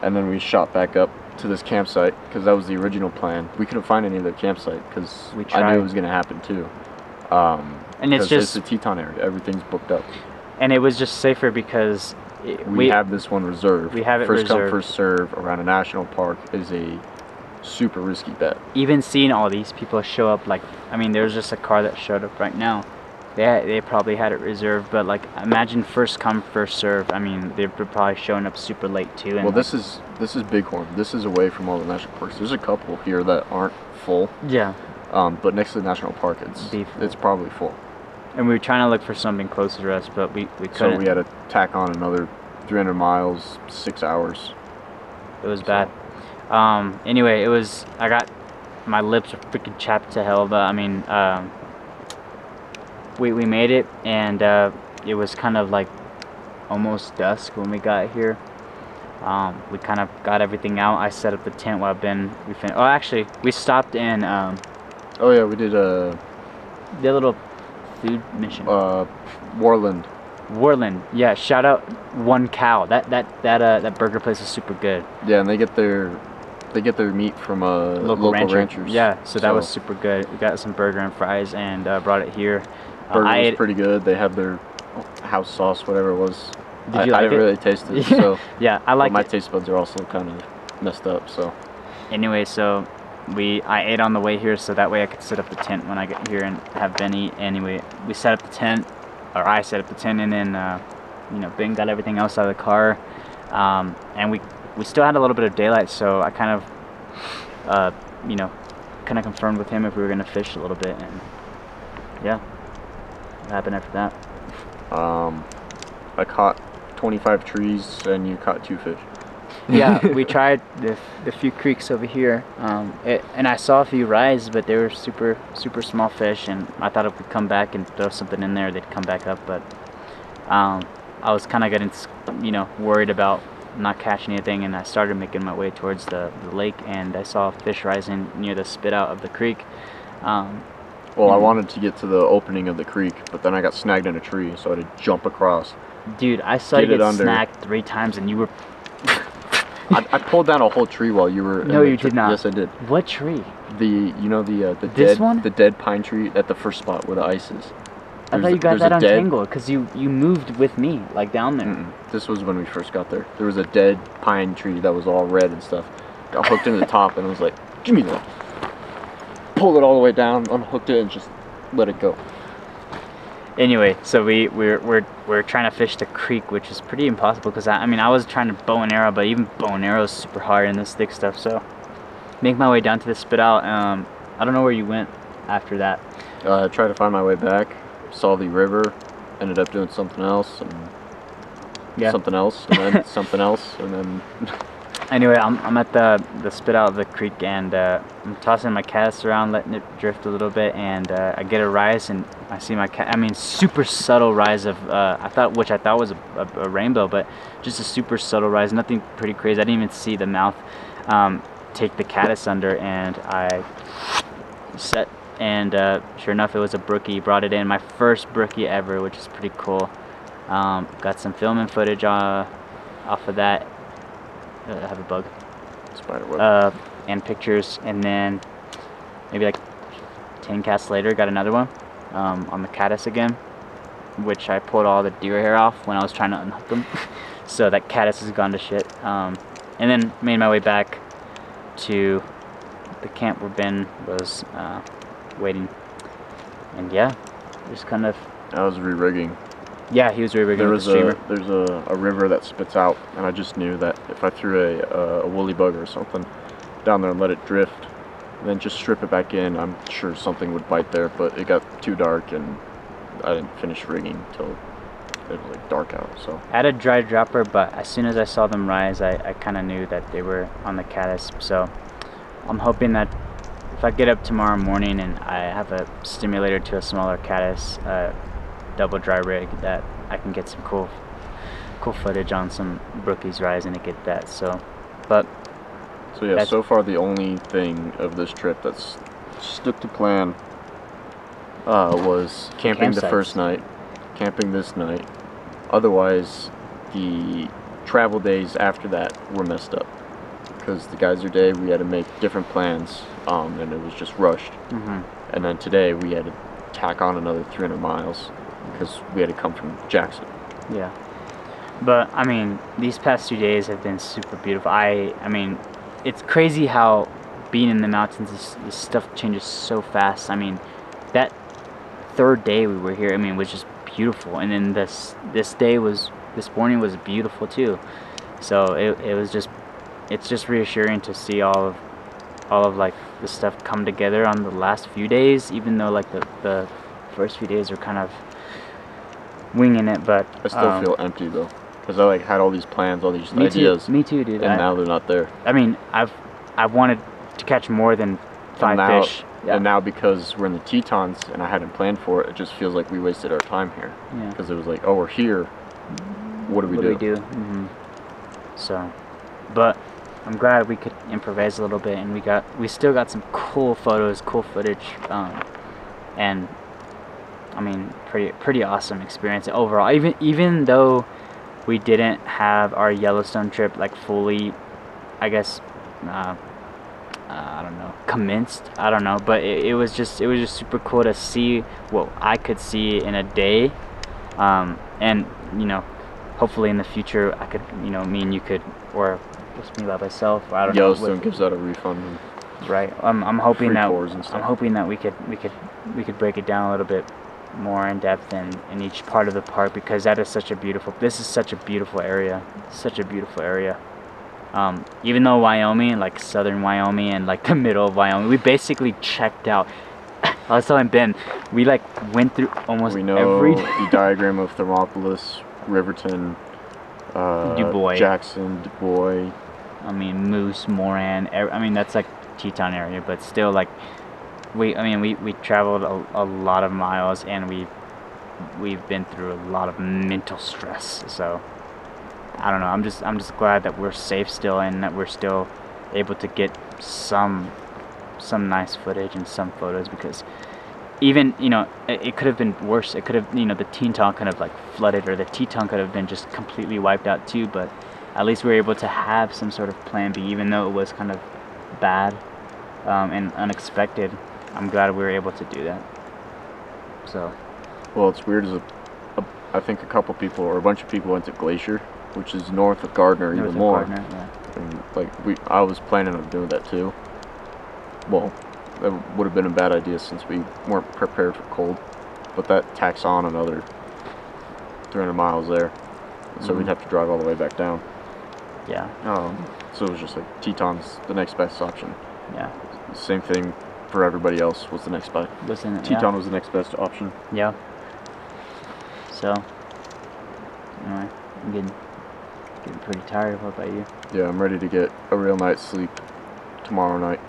and then we shot back up to this campsite because that was the original plan. We couldn't find any other campsite because I knew it was going to happen too. And it's just the Teton area, everything's booked up. And it was just safer because we have this one reserved. We have it first reserved. come, first serve around a national park is a super risky bet. Even seeing all these people show up, like, I mean, there's just a car that showed up right now. They probably had it reserved, but like, imagine first come, first serve. I mean, they're probably showing up super late too. And well, like, this is Bighorn. This is away from all the national parks. There's a couple here that aren't full. Yeah. But next to the national park, it's probably full. And we were trying to look for something closer to us, but we couldn't. So we had to tack on another 300 miles, 6 hours. It was bad. Anyway, it was. I got my lips are freaking chapped to hell, but I mean, we made it, and it was kind of like almost dusk when we got here. We kind of got everything out. I set up the tent while actually, we stopped in. Oh yeah, we did the little food mission. Warland, yeah. Shout out One Cow. That burger place is super good. Yeah, and they get their meat from local ranchers. Yeah, so that was super good. We got some burger and fries and brought it here. Burger was pretty good. They had their house sauce, whatever it was. Did you like I didn't really taste it, so yeah, I like my it. taste buds are also kind of messed up. So anyway, so I ate on the way here, so that way I could set up the tent when I get here and have Ben eat. Anyway, we set up the tent, or I set up the tent, and then Ben got everything else out of the car, and we still had a little bit of daylight, so I kind of confirmed with him if we were gonna fish a little bit, and yeah, what happened after that? I caught 25 trees, and you caught 2 fish. Yeah, we tried the few creeks over here, and I saw a few rise, but they were super small fish, and I thought if we come back and throw something in there, they'd come back up, but I was kind of getting worried about not catching anything, and I started making my way towards the lake, and I saw fish rising near the spit out of the creek. Well, I wanted to get to the opening of the creek, but then I got snagged in a tree, so I had to jump across. Dude, I saw you get snagged 3 times, and you were... I pulled down a whole tree while you were... No, you did not. Yes, I did. What tree? The this one? The dead pine tree at the first spot where the ice is. I thought you got that untangled because you moved with me, like down there. This was when we first got there. There was a dead pine tree that was all red and stuff. Got hooked into the top, and I was like, give me that. Pulled it all the way down, unhooked it, and just let it go. Anyway, so we're trying to fish the creek, which is pretty impossible because I mean I was trying to bow and arrow, but even bow and arrow is super hard in this thick stuff. So make my way down to the spit out. I don't know where you went after that. I tried to find my way back, saw the river, ended up doing something else, and something else, and then something else, and then. Anyway, I'm at the spit out of the creek, and I'm tossing my cast around, letting it drift a little bit, and I get a rise, and I see my I mean, super subtle rise of which I thought was a rainbow, but just a super subtle rise, nothing pretty crazy. I didn't even see the mouth take the caddis under, and I set, and sure enough, it was a brookie. Brought it in, my first brookie ever, which is pretty cool. Got some filming footage off of that. I have a bug. Spider web. And pictures, and then maybe like 10 casts later, got another one on the caddis again, which I pulled all the deer hair off when I was trying to unhook them. So that caddis has gone to shit. And then made my way back to the camp where Ben was waiting, and yeah, just kind of. I was re-rigging. Yeah, he was re-rigging with the streamer. There's a river that spits out, and I just knew that if I threw a woolly bug or something down there and let it drift, and then just strip it back in, I'm sure something would bite there, but it got too dark, and I didn't finish rigging until it was like dark out, so. I had a dry dropper, but as soon as I saw them rise, I kind of knew that they were on the caddis, so I'm hoping that if I get up tomorrow morning and I have a stimulator to a smaller caddis, double dry rig, that I can get some cool footage on some brookies rising to get that. So yeah, so far the only thing of this trip that's stuck to plan was camping the first night, camping this night. Otherwise, the travel days after that were messed up because the Geyser Day we had to make different plans, and it was just rushed. And then today we had to tack on another 300 miles. Because we had to come from Jackson. Yeah, but I mean, these past 2 days have been super beautiful. I mean, it's crazy how being in the mountains, this stuff changes so fast. I mean, that third day we were here, I mean, was just beautiful, and then this morning was beautiful too. So it's just reassuring to see all of like the stuff come together on the last few days, even though like the first few days are kind of winging it, but I still feel empty though, because I like had all these plans, all these ideas. Me too, dude. And now they're not there. I mean, I've wanted to catch more than 5 fish. And now because we're in the Tetons and I hadn't planned for it, it just feels like we wasted our time here. Yeah. Because it was like, oh, we're here. What do we do? So, but I'm glad we could improvise a little bit, and we still got some cool photos, cool footage, and I mean, pretty awesome experience overall. Even though we didn't have our Yellowstone trip like fully, I guess, I don't know, commenced. I don't know, but it was just super cool to see what I could see in a day, and you know, hopefully in the future I could, you know, me and you could, or just me by myself. Or I don't know. Yellowstone gives out a refund. Right. I'm hoping that we could break it down a little bit more in depth in each part of the park, because this is such a beautiful area. Even though Wyoming, like southern Wyoming and like the middle of Wyoming, we basically checked out. I was telling Ben, we like went through almost every the diagram of Thermopolis, Riverton, Dubois, Jackson, Dubois. I mean, Moose, Moran. I mean, that's like Teton area, but still, like, we traveled a lot of miles, and we've been through a lot of mental stress. So I don't know. I'm just glad that we're safe still, and that we're still able to get some nice footage and some photos, because even, you know, it could have been worse. It could have, you know, the Teton could have like flooded, or the Teton could have been just completely wiped out too, but at least we were able to have some sort of plan B, even though it was kind of bad and unexpected. I'm glad we were able to do that. So, well, it's weird as I think a couple people, or a bunch of people, went to Glacier, which is north of Gardner, even more. Gardner, yeah. And like I was planning on doing that too. Well, that would have been a bad idea since we weren't prepared for cold. but that tacks on another 300 miles there. So we'd have to drive all the way back down. Yeah. So it was just like Teton's the next best option. Yeah. Same thing for everybody else was the next best. Teton was the next best option. Yeah. So, anyway, I'm getting pretty tired. What about you? Yeah, I'm ready to get a real night's sleep tomorrow night.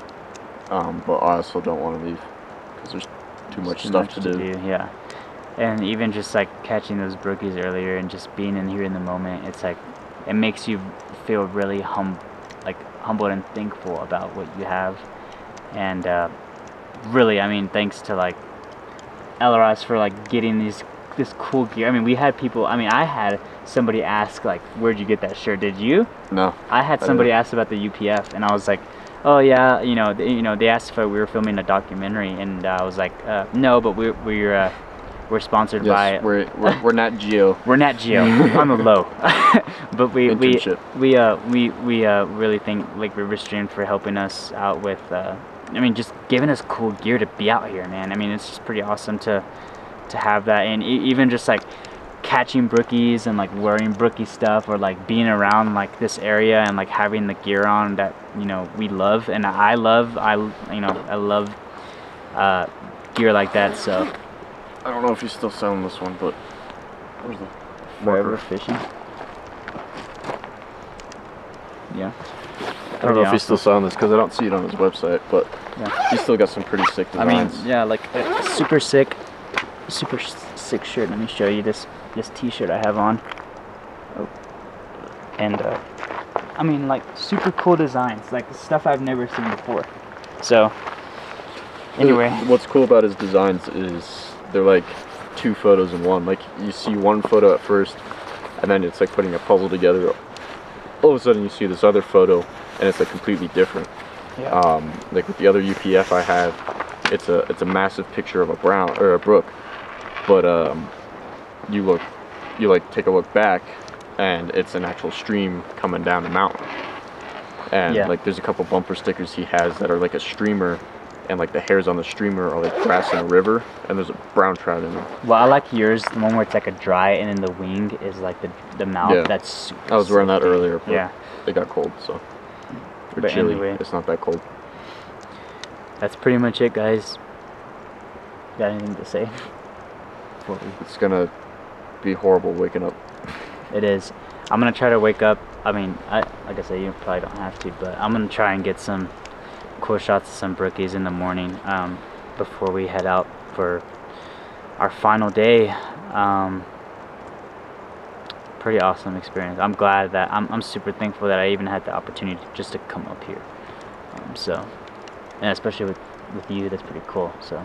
But I also don't want to leave because there's too much stuff to do. Yeah. And even just like catching those brookies earlier and just being in here in the moment, it's like it makes you feel really humbled and thankful about what you have. And really, I mean, thanks to like LRS for like getting this cool gear. I mean, we had people. I mean, I had somebody ask like, "Where'd you get that shirt?" Did you? No. I had somebody ask about the UPF, and I was like, "Oh yeah, they asked if we were filming a documentary," and I was like, "No, but we're sponsored by." We're Nat Geo. We're Nat Geo on the low, but we really thank Lake River Stream for helping us out with. I mean, just giving us cool gear to be out here, man. I mean, it's just pretty awesome to have that, and even just like catching brookies and like wearing brookie stuff, or like being around like this area and like having the gear on that we love, and I love gear like that. So I don't know if he's still selling this one, but where's the Forever Fishing? Yeah. I don't know if he's still selling this because I don't see it on his website, but Yeah. he's still got some pretty sick designs. I mean, yeah, like a super sick shirt. Let me show you this t-shirt I have on. Oh. And I mean, like super cool designs, like stuff I've never seen before. So anyway, what's cool about his designs is they're like two photos in one. Like you see one photo at first, and then it's like putting a puzzle together. All of a sudden you see this other photo, and it's like completely different. yeah. Like with the other UPF I have, it's a massive picture of a brook, but you like take a look back, and it's an actual stream coming down the mountain. And like there's a couple bumper stickers he has that are like a streamer, and like the hairs on the streamer are like grass in a river, and there's a brown trout in there. Well, I like yours, the one where it's like a dry, and then the wing is like the mouth. Yeah. That's super I was wearing sick, that dude. earlier, but Yeah. it got cold, so. Or But chilly. anyway. It's not that cold. That's pretty much it, guys. Got anything to say? It's gonna be horrible waking up. It is. I'm gonna try to wake up. I mean, like I said, you probably don't have to, but I'm gonna try and get some cool shots of some brookies in the morning before we head out for our final day. Pretty awesome experience. I'm glad that I'm super thankful that I even had the opportunity just to come up here. And especially with you, that's pretty cool. So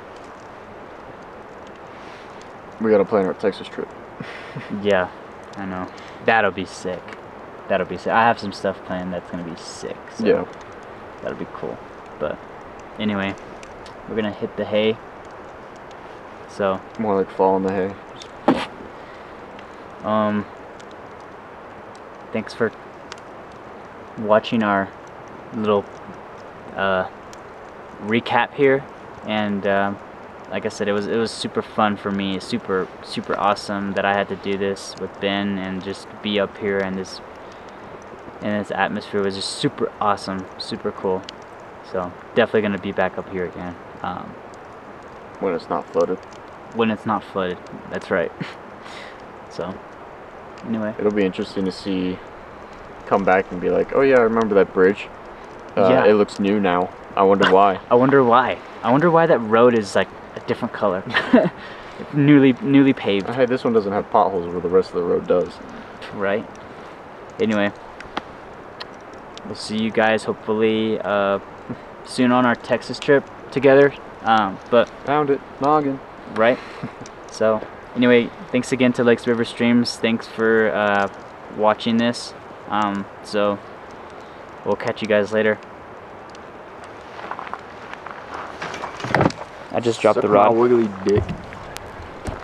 We gotta plan our Texas trip. yeah, I know. That'll be sick. That'll be sick. I have some stuff planned that's gonna be sick. So Yeah. that'll be cool. But anyway, we're gonna hit the hay. So More like fall in the hay. thanks for watching our little recap here, and like I said, it was super fun for me. Super awesome that I had to do this with Ben and just be up here, and this atmosphere was just super awesome, super cool. So definitely gonna be back up here again When it's not flooded. when it's not flooded. That's right. So anyway, It'll be interesting to see, come back and be like, oh yeah, I remember that bridge. Yeah. It looks new now. I wonder why. I wonder why that road is like a different color. newly paved, Hey, this one doesn't have potholes where the rest of the road does. right? Anyway, we'll see you guys hopefully soon on our Texas trip together. But Found it. Noggin. right. So anyway, thanks again to Lakes River Streams. Thanks for watching this. So we'll catch you guys later. I just dropped the Suck my rod. wiggly dick.